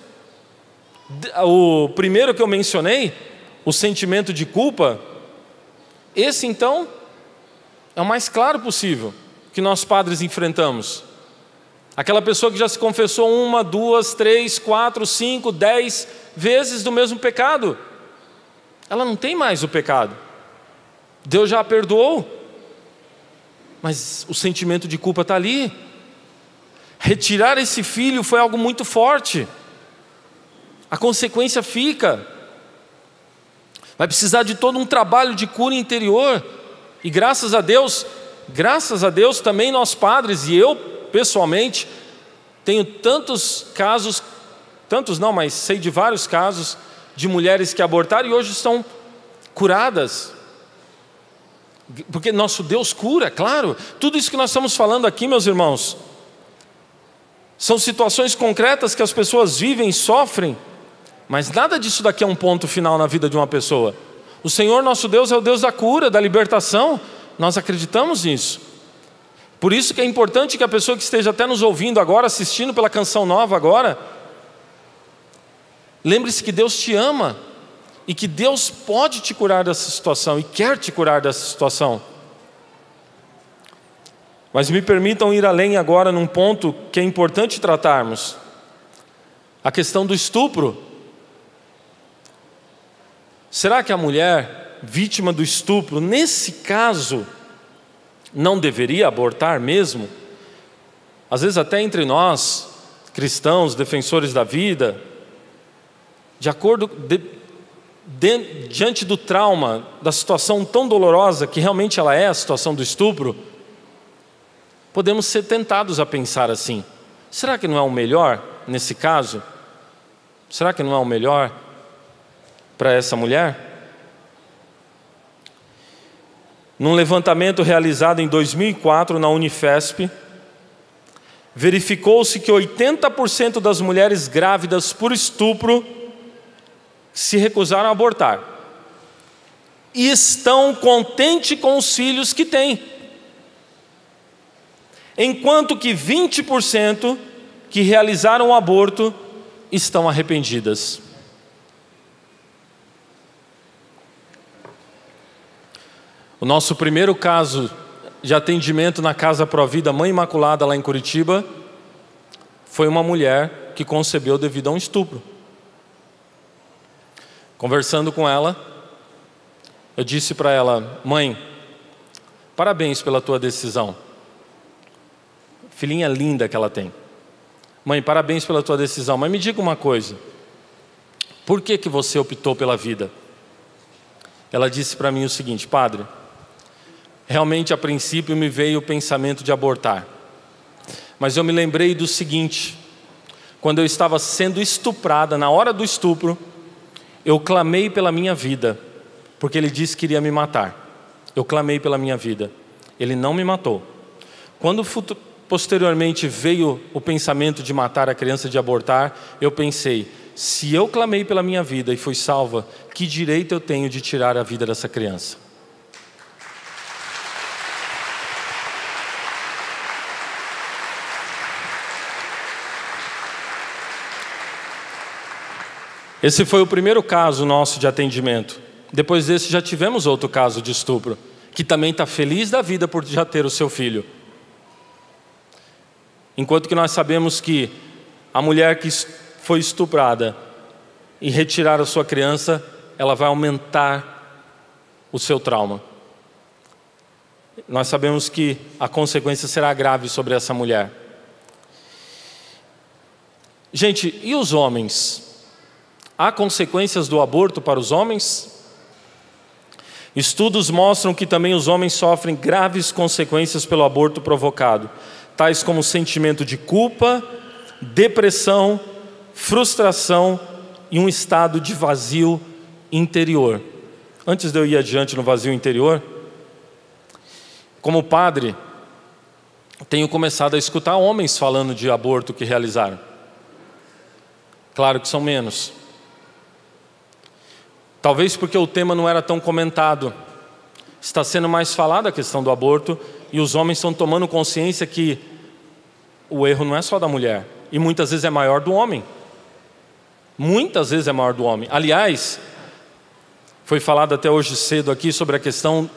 Speaker 1: O primeiro que eu mencionei, o sentimento de culpa, esse então é o mais claro possível que nós padres enfrentamos. Aquela pessoa que já se confessou 1, 2, 3, 4, 5, 10 vezes do mesmo pecado, ela não tem mais o pecado. Deus já a perdoou, mas o sentimento de culpa está ali. Retirar esse filho foi algo muito forte. A consequência fica. Vai precisar de todo um trabalho de cura interior. E graças a Deus também nós padres, e eu pessoalmente, tenho tantos casos, tantos não, mas sei de vários casos de mulheres que abortaram e hoje estão curadas. Porque nosso Deus cura, claro. Tudo isso que nós estamos falando aqui, meus irmãos, são situações concretas que as pessoas vivem e sofrem, mas nada disso daqui é um ponto final na vida de uma pessoa. O Senhor nosso Deus é o Deus da cura, da libertação. Nós acreditamos nisso. Por isso que é importante que a pessoa que esteja até nos ouvindo agora, assistindo pela Canção Nova agora, lembre-se que Deus te ama e que Deus pode te curar dessa situação e quer te curar dessa situação. Mas me permitam ir além agora num ponto que é importante tratarmos. A questão do estupro. Será que a mulher vítima do estupro, nesse caso, não deveria abortar mesmo? Às vezes até entre nós, cristãos, defensores da vida, de acordo, diante do trauma, da situação tão dolorosa que realmente ela é a situação do estupro, podemos ser tentados a pensar assim: será que não é o melhor nesse caso? Será que não é o melhor para essa mulher? Num levantamento realizado em 2004 na Unifesp, verificou-se que 80% das mulheres grávidas por estupro se recusaram a abortar e estão contentes com os filhos que têm, enquanto que 20% que realizaram o aborto estão arrependidas. O nosso primeiro caso de atendimento na Casa Provida Mãe Imaculada, lá em Curitiba, foi uma mulher que concebeu devido a um estupro. Conversando com ela, eu disse para ela: mãe, parabéns pela tua decisão. Filhinha linda que ela tem. Mãe, parabéns pela tua decisão, mas me diga uma coisa: por que você optou pela vida? Ela disse para mim o seguinte: padre, realmente a princípio me veio o pensamento de abortar, mas eu me lembrei do seguinte: quando eu estava sendo estuprada, na hora do estupro, eu clamei pela minha vida, porque ele disse que iria me matar. Eu clamei pela minha vida, ele não me matou. Quando posteriormente veio o pensamento de matar a criança, de abortar, eu pensei: se eu clamei pela minha vida e fui salva, que direito eu tenho de tirar a vida dessa criança? Esse foi o primeiro caso nosso de atendimento. Depois desse já tivemos outro caso de estupro, que também está feliz da vida por já ter o seu filho. Enquanto que nós sabemos que a mulher que foi estuprada e retirar a sua criança, ela vai aumentar o seu trauma. Nós sabemos que a consequência será grave sobre essa mulher. Gente, e os homens? Há consequências do aborto para os homens? Estudos mostram que também os homens sofrem graves consequências pelo aborto provocado, tais como sentimento de culpa, depressão, frustração e um estado de vazio interior. Antes de eu ir adiante no vazio interior, como padre, tenho começado a escutar homens falando de aborto que realizaram. Claro que são menos. Talvez porque o tema não era tão comentado. Está sendo mais falada a questão do aborto e os homens estão tomando consciência que o erro não é só da mulher. E muitas vezes é maior do homem. Muitas vezes é maior do homem. Aliás, foi falado até hoje cedo aqui sobre a questão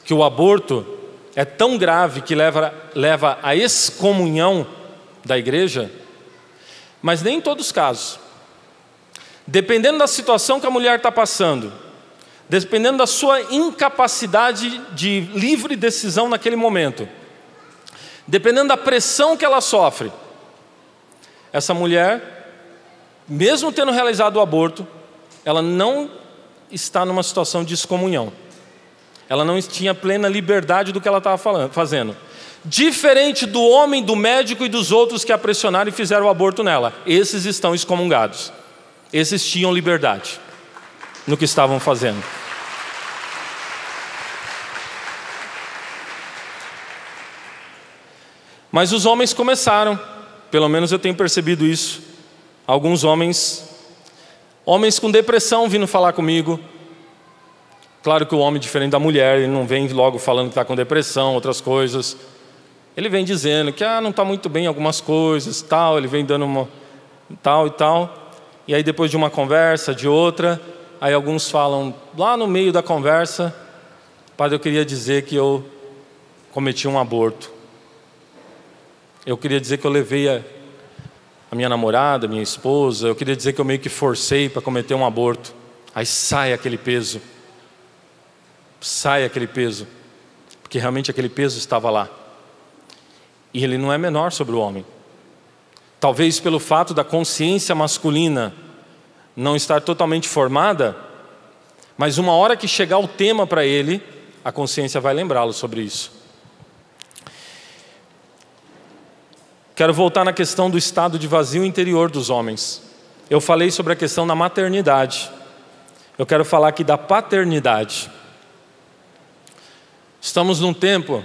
Speaker 1: que o aborto é tão grave que leva à excomunhão da igreja, mas nem em todos os casos. Dependendo da situação que a mulher está passando, dependendo da sua incapacidade de livre decisão naquele momento, dependendo da pressão que ela sofre, essa mulher, mesmo tendo realizado o aborto, ela não está numa situação de excomunhão. Ela não tinha plena liberdade do que ela estava fazendo. Diferente do homem, do médico e dos outros que a pressionaram e fizeram o aborto nela. Esses estão excomungados. Esses tinham liberdade no que estavam fazendo. Mas os homens começaram, pelo menos eu tenho percebido isso. Alguns homens com depressão vindo falar comigo. Claro que o homem, diferente da mulher, ele não vem logo falando que está com depressão, outras coisas. Ele vem dizendo que não está muito bem em algumas coisas, tal. Ele vem dando uma tal e tal. E aí depois de uma conversa, de outra, aí alguns falam, lá no meio da conversa, padre, eu queria dizer que eu cometi um aborto. Eu queria dizer que eu levei a minha namorada, a minha esposa, eu queria dizer que eu meio que forcei para cometer um aborto. Aí sai aquele peso. Sai aquele peso. Porque realmente aquele peso estava lá. E ele não é menor sobre o homem. Talvez pelo fato da consciência masculina não estar totalmente formada, mas uma hora que chegar o tema para ele, a consciência vai lembrá-lo sobre isso. Quero voltar na questão do estado de vazio interior dos homens. Eu falei sobre a questão da maternidade. Eu quero falar aqui da paternidade. Estamos num tempo,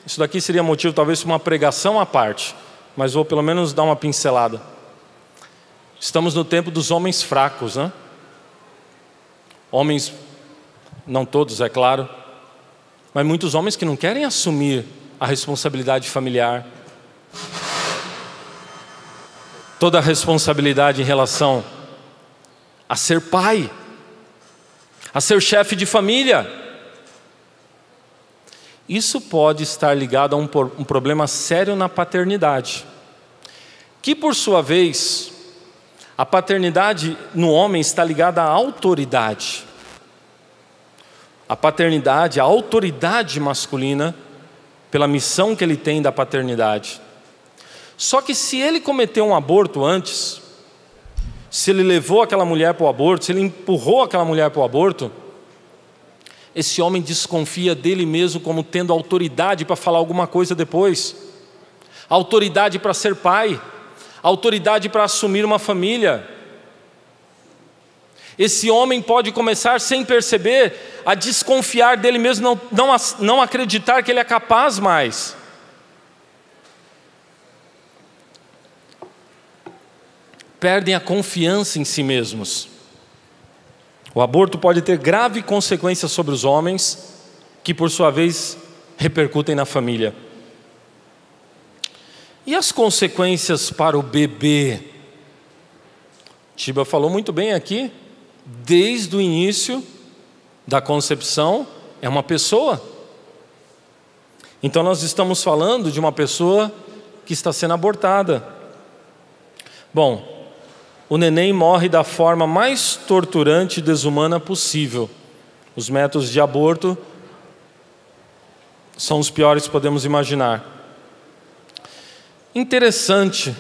Speaker 1: isso daqui seria motivo talvez para uma pregação à parte, mas vou pelo menos dar uma pincelada. Estamos no tempo dos homens fracos, né? Homens, não todos, é claro, mas muitos homens que não querem assumir a responsabilidade familiar, toda a responsabilidade em relação a ser pai, a ser chefe de família. Isso pode estar ligado a um problema sério na paternidade, que por sua vez, a paternidade no homem está ligada à autoridade. A paternidade, a autoridade masculina, pela missão que ele tem da paternidade. Só que se ele cometeu um aborto antes, se ele levou aquela mulher para o aborto, se ele empurrou aquela mulher para o aborto, esse homem desconfia dele mesmo como tendo autoridade para falar alguma coisa depois, autoridade para ser pai, autoridade para assumir uma família. Esse homem pode começar sem perceber a desconfiar dele mesmo, não acreditar que ele é capaz mais. Perdem a confiança em si mesmos. O aborto pode ter grave consequências sobre os homens, que por sua vez repercutem na família. E as consequências para o bebê? Tiba falou muito bem aqui, desde o início da concepção, é uma pessoa. Então nós estamos falando de uma pessoa que está sendo abortada. Bom, o neném morre da forma mais torturante e desumana possível. Os métodos de aborto são os piores que podemos imaginar. Interessante,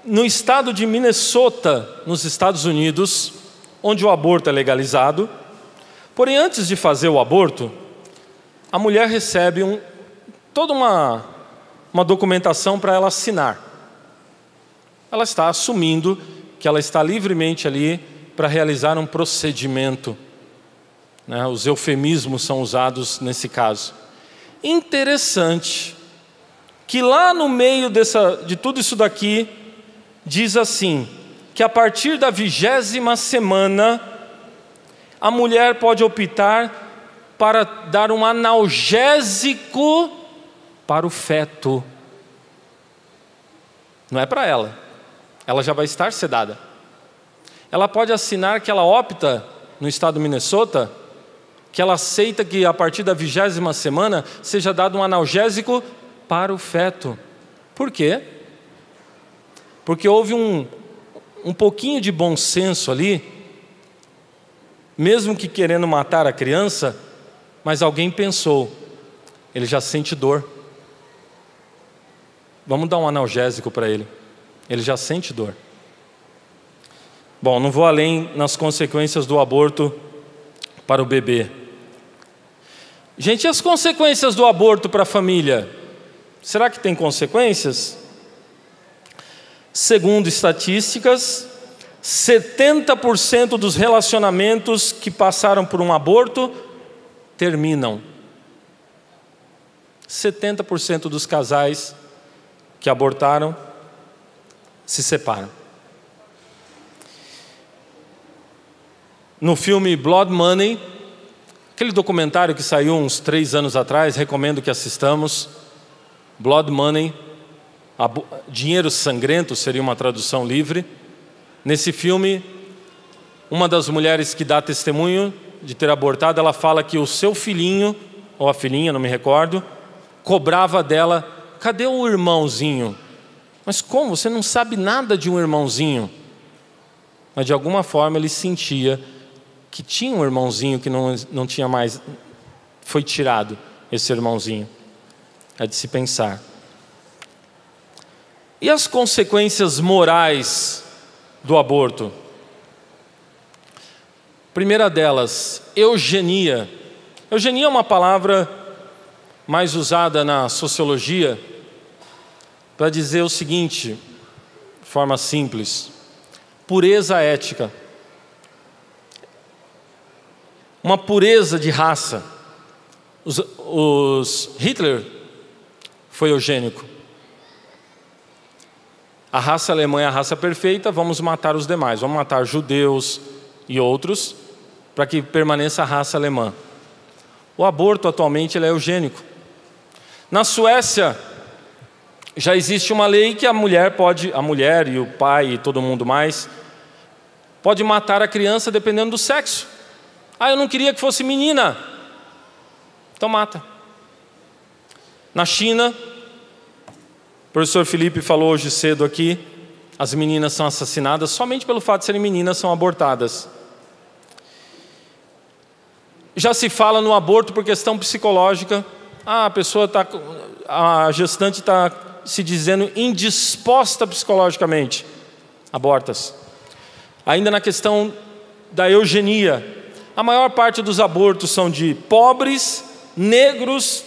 Speaker 1: no estado de Minnesota, nos Estados Unidos, onde o aborto é legalizado. Porém, antes de fazer o aborto, a mulher recebe toda uma documentação para ela assinar. Ela está assumindo que ela está livremente ali para realizar um procedimento, né? Os eufemismos são usados nesse caso. Interessante que lá no meio de tudo isso daqui, diz assim, que a partir da 20ª semana, a mulher pode optar para dar um analgésico para o feto. Não é para ela. Ela já vai estar sedada. Ela pode assinar que ela opta, no estado do Minnesota, que ela aceita que a partir da 20ª semana seja dado um analgésico para o feto. Por quê? Porque houve um pouquinho de bom senso ali, mesmo que querendo matar a criança, mas alguém pensou, ele já sente dor. Vamos dar um analgésico para ele. Ele já sente dor. Bom, não vou além nas consequências do aborto para o bebê. Gente, e as consequências do aborto para a família? Será que tem consequências? Segundo estatísticas, 70% dos relacionamentos que passaram por um aborto terminam. 70% dos casais que abortaram se separam. No filme Blood Money, aquele documentário que saiu uns 3 anos atrás, recomendo que assistamos, Blood Money, Dinheiro Sangrento seria uma tradução livre. Nesse filme, uma das mulheres que dá testemunho de ter abortado, ela fala que o seu filhinho, ou a filhinha, não me recordo, cobrava dela, cadê o irmãozinho? Mas como? Você não sabe nada de um irmãozinho? Mas de alguma forma ele sentia que tinha um irmãozinho que não tinha mais, foi tirado esse irmãozinho. É de se pensar. E as consequências morais do aborto? Primeira delas, eugenia. Eugenia é uma palavra mais usada na sociologia para dizer o seguinte, de forma simples: pureza ética. Uma pureza de raça. Hitler foi eugênico. A raça alemã é a raça perfeita, vamos matar os demais. Vamos matar judeus e outros, para que permaneça a raça alemã. O aborto atualmente ele é eugênico. Na Suécia, já existe uma lei que a mulher e o pai e todo mundo mais, pode matar a criança dependendo do sexo. Ah, eu não queria que fosse menina. Então mata. Na China, o professor Felipe falou hoje cedo aqui, as meninas são assassinadas somente pelo fato de serem meninas, são abortadas. Já se fala no aborto por questão psicológica. A gestante está se dizendo indisposta psicologicamente. Abortas. Ainda na questão da eugenia, a maior parte dos abortos são de pobres, negros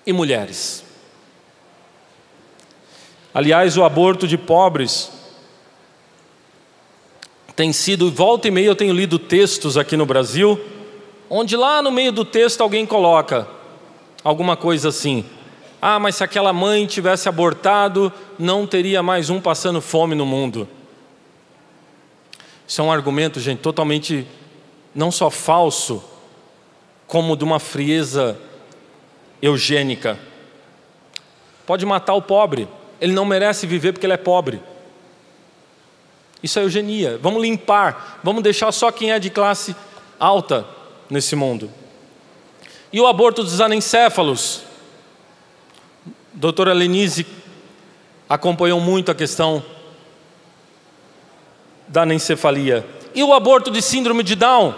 Speaker 1: e mulheres. Aliás, o aborto de pobres tem sido, volta e meia eu tenho lido textos aqui no Brasil, onde lá no meio do texto alguém coloca alguma coisa assim: ah, mas se aquela mãe tivesse abortado, não teria mais um passando fome no mundo. Isso é um argumento, gente, totalmente não só falso, como de uma frieza eugênica. Pode matar o pobre, ele não merece viver porque ele é pobre. Isso é eugenia. Vamos limpar, vamos deixar só quem é de classe alta nesse mundo. E o aborto dos anencéfalos? Doutora Lenise acompanhou muito a questão da anencefalia. E o aborto de síndrome de Down?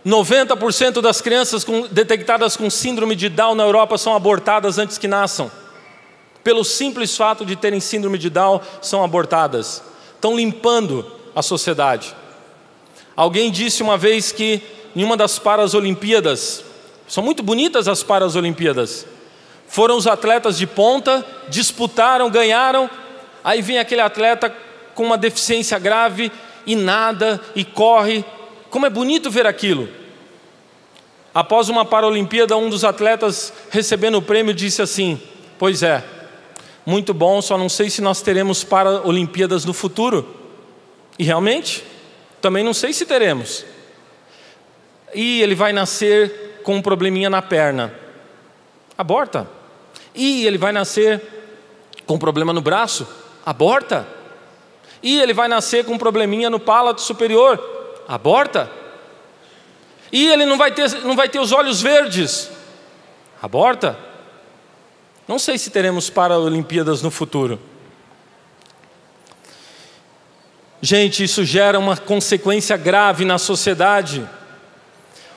Speaker 1: 90% das crianças detectadas com síndrome de Down na Europa são abortadas antes que nasçam. Pelo simples fato de terem síndrome de Down, são abortadas. Estão limpando a sociedade. Alguém disse uma vez que em uma das Paralimpíadas, são muito bonitas as Paralimpíadas, foram os atletas de ponta, disputaram, ganharam, aí vem aquele atleta com uma deficiência grave e nada e corre. Como é bonito ver aquilo. Após uma Paralimpíada, um dos atletas recebendo o prêmio disse assim: pois é, muito bom, só não sei se nós teremos Paralimpíadas no futuro. E realmente, também não sei se teremos. E ele vai nascer com um probleminha na perna, aborta. E ele vai nascer com um problema no braço, aborta. E ele vai nascer com um probleminha no palato superior, aborta. E ele não vai ter os olhos verdes, aborta. Não sei se teremos Paralimpíadas no futuro. Gente, isso gera uma consequência grave na sociedade.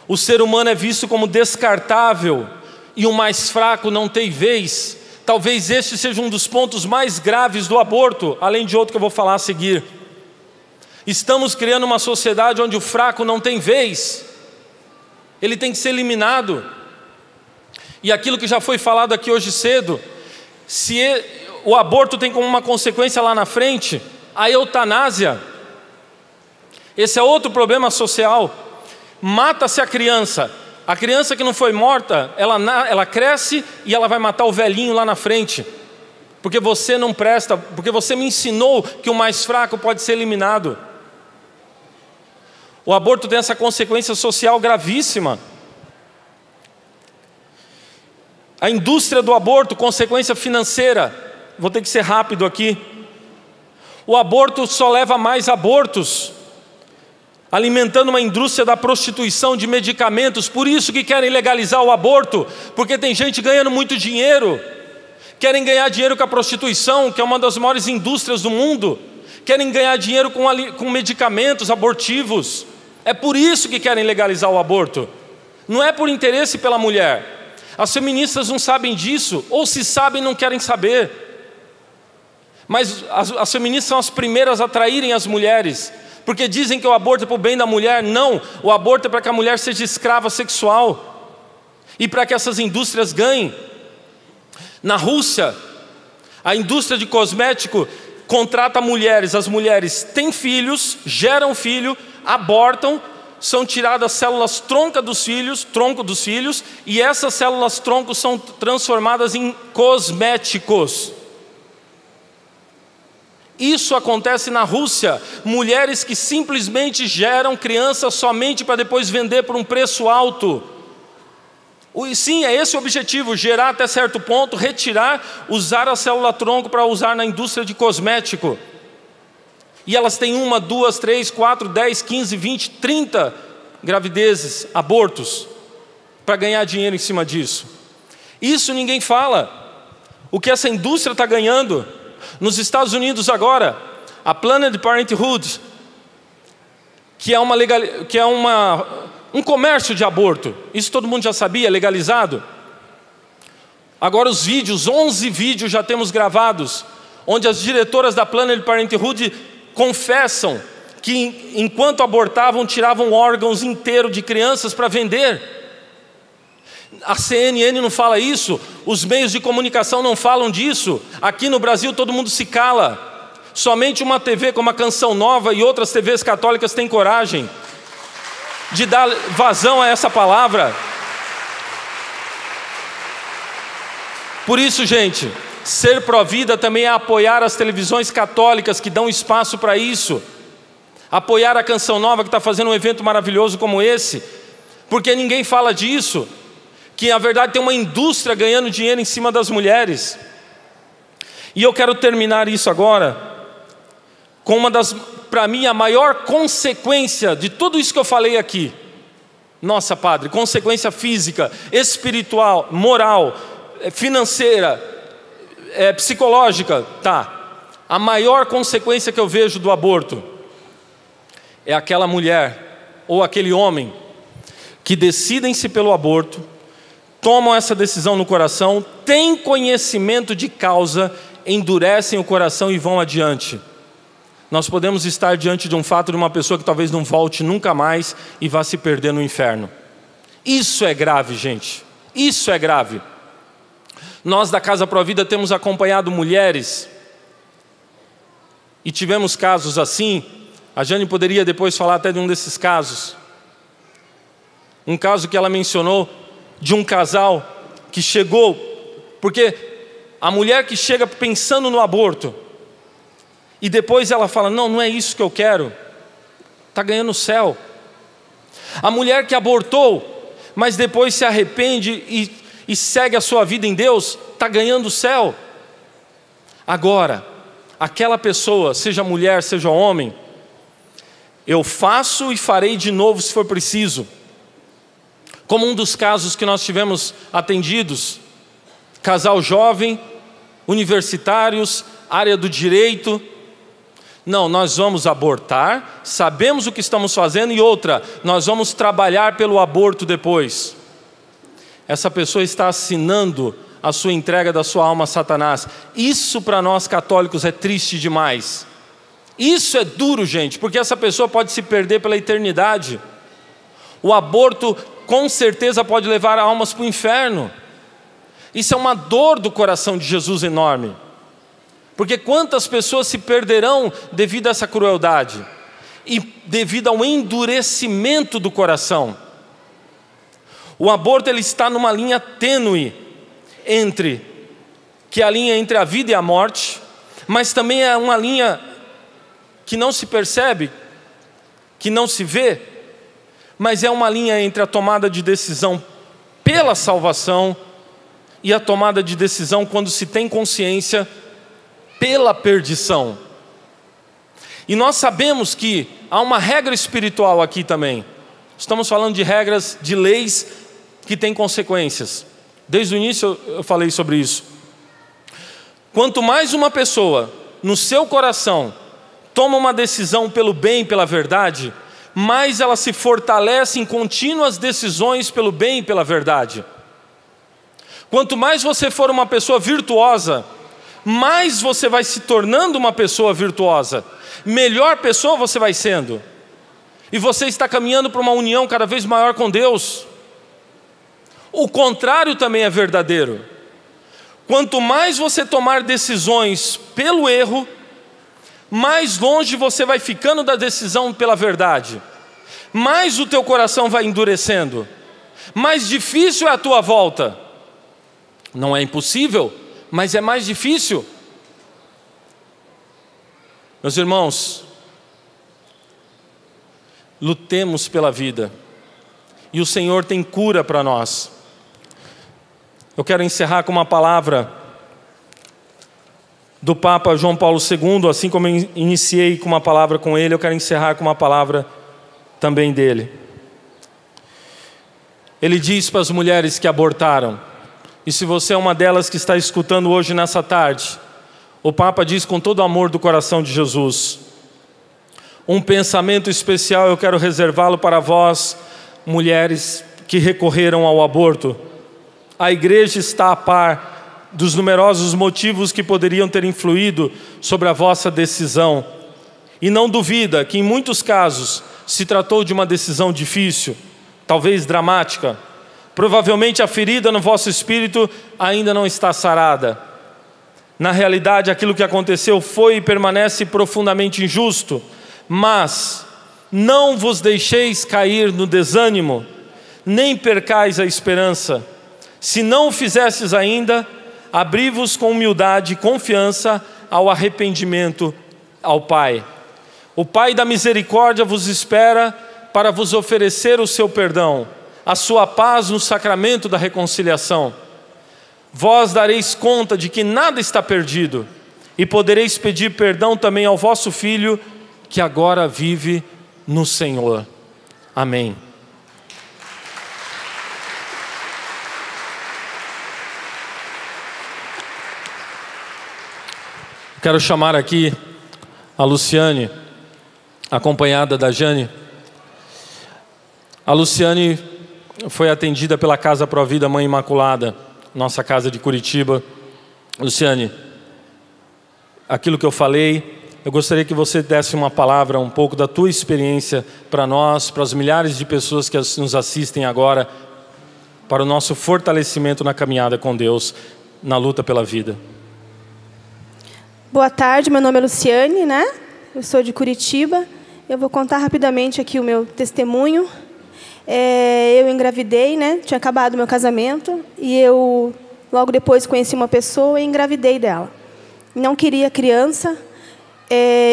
Speaker 1: O ser humano é visto como descartável e o mais fraco não tem vez. Talvez este seja um dos pontos mais graves do aborto, além de outro que eu vou falar a seguir. Estamos criando uma sociedade onde o fraco não tem vez. Ele tem que ser eliminado. E aquilo que já foi falado aqui hoje cedo, se o aborto tem como uma consequência lá na frente a eutanásia, esse é outro problema social. Mata-se a criança que não foi morta, ela cresce e ela vai matar o velhinho lá na frente, porque você não presta, porque você me ensinou que o mais fraco pode ser eliminado. O aborto tem essa consequência social gravíssima. A indústria do aborto, consequência financeira. Vou ter que ser rápido aqui. O aborto só leva a mais abortos, alimentando uma indústria da prostituição de medicamentos. Por isso que querem legalizar o aborto, porque tem gente ganhando muito dinheiro. Querem ganhar dinheiro com a prostituição, que é uma das maiores indústrias do mundo. Querem ganhar dinheiro com medicamentos abortivos. É por isso que querem legalizar o aborto. Não é por interesse pela mulher. As feministas não sabem disso, ou se sabem não querem saber. Mas as feministas são as primeiras a traírem as mulheres, porque dizem que o aborto é para o bem da mulher. Não, o aborto é para que a mulher seja escrava sexual e para que essas indústrias ganhem. Na Rússia, a indústria de cosmético contrata mulheres, as mulheres têm filhos, geram filho, abortam, são tiradas células tronco dos filhos, e essas células tronco são transformadas em cosméticos. Isso acontece na Rússia. Mulheres que simplesmente geram crianças somente para depois vender por um preço alto. Sim, é esse o objetivo: gerar até certo ponto, retirar, usar a célula tronco para usar na indústria de cosmético. E elas têm 1, 2, 3, 4, 10, 15, 20, 30 gravidezes, abortos, para ganhar dinheiro em cima disso. Isso ninguém fala. O que essa indústria está ganhando? Nos Estados Unidos agora, a Planned Parenthood, que é um comércio de aborto, isso todo mundo já sabia, legalizado. Agora os vídeos, 11 vídeos já temos gravados, onde as diretoras da Planned Parenthood confessam que enquanto abortavam, tiravam órgãos inteiros de crianças para vender. A CNN não fala isso, os meios de comunicação não falam disso. Aqui no Brasil todo mundo se cala. Somente uma TV como a Canção Nova e outras TVs católicas têm coragem de dar vazão a essa palavra. Por isso, gente, ser pró-vida também é apoiar as televisões católicas que dão espaço para isso. Apoiar a Canção Nova, que está fazendo um evento maravilhoso como esse, porque ninguém fala disso, que na verdade tem uma indústria ganhando dinheiro em cima das mulheres. E eu quero terminar isso agora com uma das, para mim, a maior consequência de tudo isso que eu falei aqui. Nossa, padre, consequência física, espiritual, moral, financeira, psicológica, tá. A maior consequência que eu vejo do aborto é aquela mulher ou aquele homem que decidem-se pelo aborto, tomam essa decisão no coração, têm conhecimento de causa, endurecem o coração e vão adiante. Nós podemos estar diante de um fato de uma pessoa que talvez não volte nunca mais e vá se perder no inferno. Isso é grave, gente. Isso é grave. Nós da Casa Provida temos acompanhado mulheres e tivemos casos assim. A Jane poderia depois falar até de um desses casos. Um caso que ela mencionou de um casal que chegou, porque a mulher que chega pensando no aborto e depois ela fala, não é isso que eu quero, está ganhando o céu. A mulher que abortou, mas depois se arrepende e segue a sua vida em Deus, está ganhando o céu. Agora, aquela pessoa, seja mulher, seja homem, eu faço e farei de novo se for preciso. Como um dos casos que nós tivemos atendidos, casal jovem, universitários, área do direito. Não, nós vamos abortar, sabemos o que estamos fazendo, e outra, nós vamos trabalhar pelo aborto depois. Essa pessoa está assinando a sua entrega da sua alma a Satanás. Isso para nós católicos é triste demais. Isso é duro, gente, porque essa pessoa pode se perder pela eternidade. O aborto com certeza pode levar almas para o inferno. Isso é uma dor do coração de Jesus enorme. Porque quantas pessoas se perderão devido a essa crueldade e devido ao endurecimento do coração. O aborto ele está numa linha tênue que é a linha entre a vida e a morte, mas também é uma linha que não se percebe, que não se vê, mas é uma linha entre a tomada de decisão pela salvação e a tomada de decisão quando se tem consciência pela perdição. E nós sabemos que há uma regra espiritual aqui também. Estamos falando de regras, de leis que têm consequências. Desde o início eu falei sobre isso. Quanto mais uma pessoa no seu coração toma uma decisão pelo bem e pela verdade, mais ela se fortalece em contínuas decisões pelo bem e pela verdade. Quanto mais você for uma pessoa virtuosa, mais você vai se tornando uma pessoa virtuosa, melhor pessoa você vai sendo, e você está caminhando para uma união cada vez maior com Deus. O contrário também é verdadeiro. Quanto mais você tomar decisões pelo erro, mais longe você vai ficando da decisão pela verdade, mais o teu coração vai endurecendo, mais difícil é a tua volta. Não é impossível, mas é mais difícil. Meus irmãos, lutemos pela vida, e o Senhor tem cura para nós. Eu quero encerrar com uma palavra do Papa João Paulo II, assim como eu iniciei com uma palavra com ele, eu quero encerrar com uma palavra também dele. Ele diz para as mulheres que abortaram, e se você é uma delas que está escutando hoje nessa tarde, o Papa diz com todo o amor do coração de Jesus: um pensamento especial eu quero reservá-lo para vós, mulheres que recorreram ao aborto. A igreja está a par dos numerosos motivos que poderiam ter influído sobre a vossa decisão, e não duvida que em muitos casos se tratou de uma decisão difícil, talvez dramática. Provavelmente a ferida no vosso espírito ainda não está sarada. Na realidade, aquilo que aconteceu foi e permanece profundamente injusto, mas não vos deixeis cair no desânimo, nem percais a esperança. Se não o fizestes ainda, abri-vos com humildade e confiança ao arrependimento ao Pai. O Pai da misericórdia vos espera para vos oferecer o seu perdão, a sua paz no sacramento da reconciliação. Vós dareis conta de que nada está perdido, e podereis pedir perdão também ao vosso filho, que agora vive no Senhor. Amém. Quero chamar aqui a Luciane, acompanhada da Jane. A Luciane foi atendida pela Casa Provida Mãe Imaculada, nossa casa de Curitiba. Luciane, aquilo que eu falei eu gostaria que você desse uma palavra, um pouco da tua experiência para nós, para as milhares de pessoas que nos assistem agora, para o nosso fortalecimento na caminhada com Deus, na luta pela vida.
Speaker 2: Boa tarde, meu nome é Luciane, né? Eu sou de Curitiba. Eu vou contar rapidamente aqui o meu testemunho. Eu engravidei, né? Tinha acabado meu casamento e eu logo depois conheci uma pessoa e engravidei dela. Não queria criança.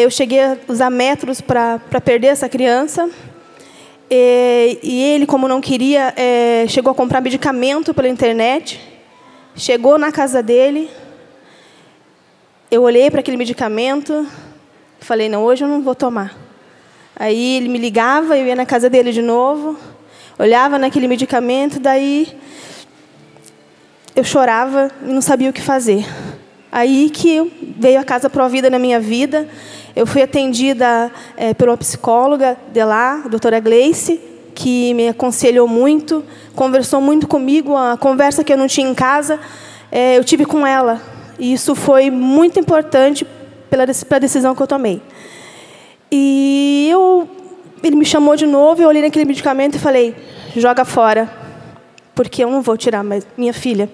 Speaker 2: Eu cheguei a usar métodos para perder essa criança. E ele, como não queria, chegou a comprar medicamento pela internet. Chegou na casa dele. Eu olhei para aquele medicamento e falei, não, hoje eu não vou tomar. Aí ele me ligava, eu ia na casa dele de novo, olhava naquele medicamento, daí eu chorava e não sabia o que fazer. Aí que veio a Casa Provida na minha vida. Eu fui atendida por uma psicóloga de lá, a doutora Gleice, que me aconselhou muito, conversou muito comigo. A conversa que eu não tinha em casa, eu tive com ela. E isso foi muito importante para a decisão que eu tomei. E ele me chamou de novo, eu olhei naquele medicamento e falei, joga fora, porque eu não vou tirar mais minha filha.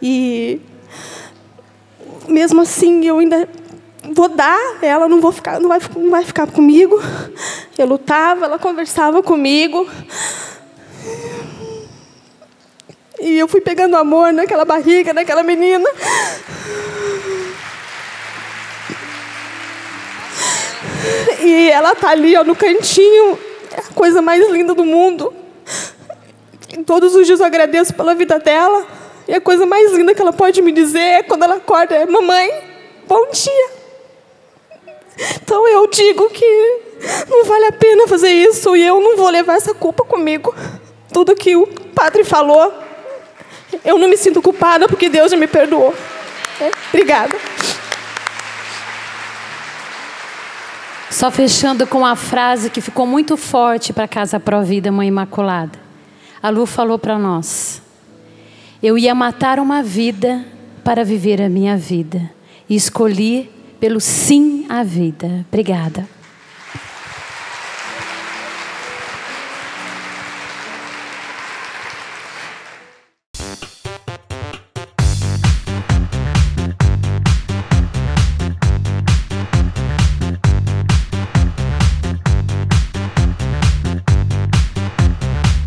Speaker 2: E mesmo assim, eu ainda vou dar ela, não vai ficar comigo. Eu lutava, ela conversava comigo. E eu fui pegando amor naquela barriga, naquela menina. E ela tá ali, ó, no cantinho, é a coisa mais linda do mundo. E todos os dias eu agradeço pela vida dela. E a coisa mais linda que ela pode me dizer é quando ela acorda, é mamãe, bom dia. Então eu digo que não vale a pena fazer isso e eu não vou levar essa culpa comigo. Tudo que o padre falou, eu não me sinto culpada porque Deus já me perdoou. Obrigada.
Speaker 3: Só fechando com a frase que ficou muito forte para a Casa Provida, Mãe Imaculada. A Lu falou para nós, eu ia matar uma vida para viver a minha vida. E escolhi pelo sim à vida. Obrigada.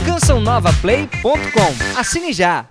Speaker 4: CançãoNovaPlay.com. Assine já!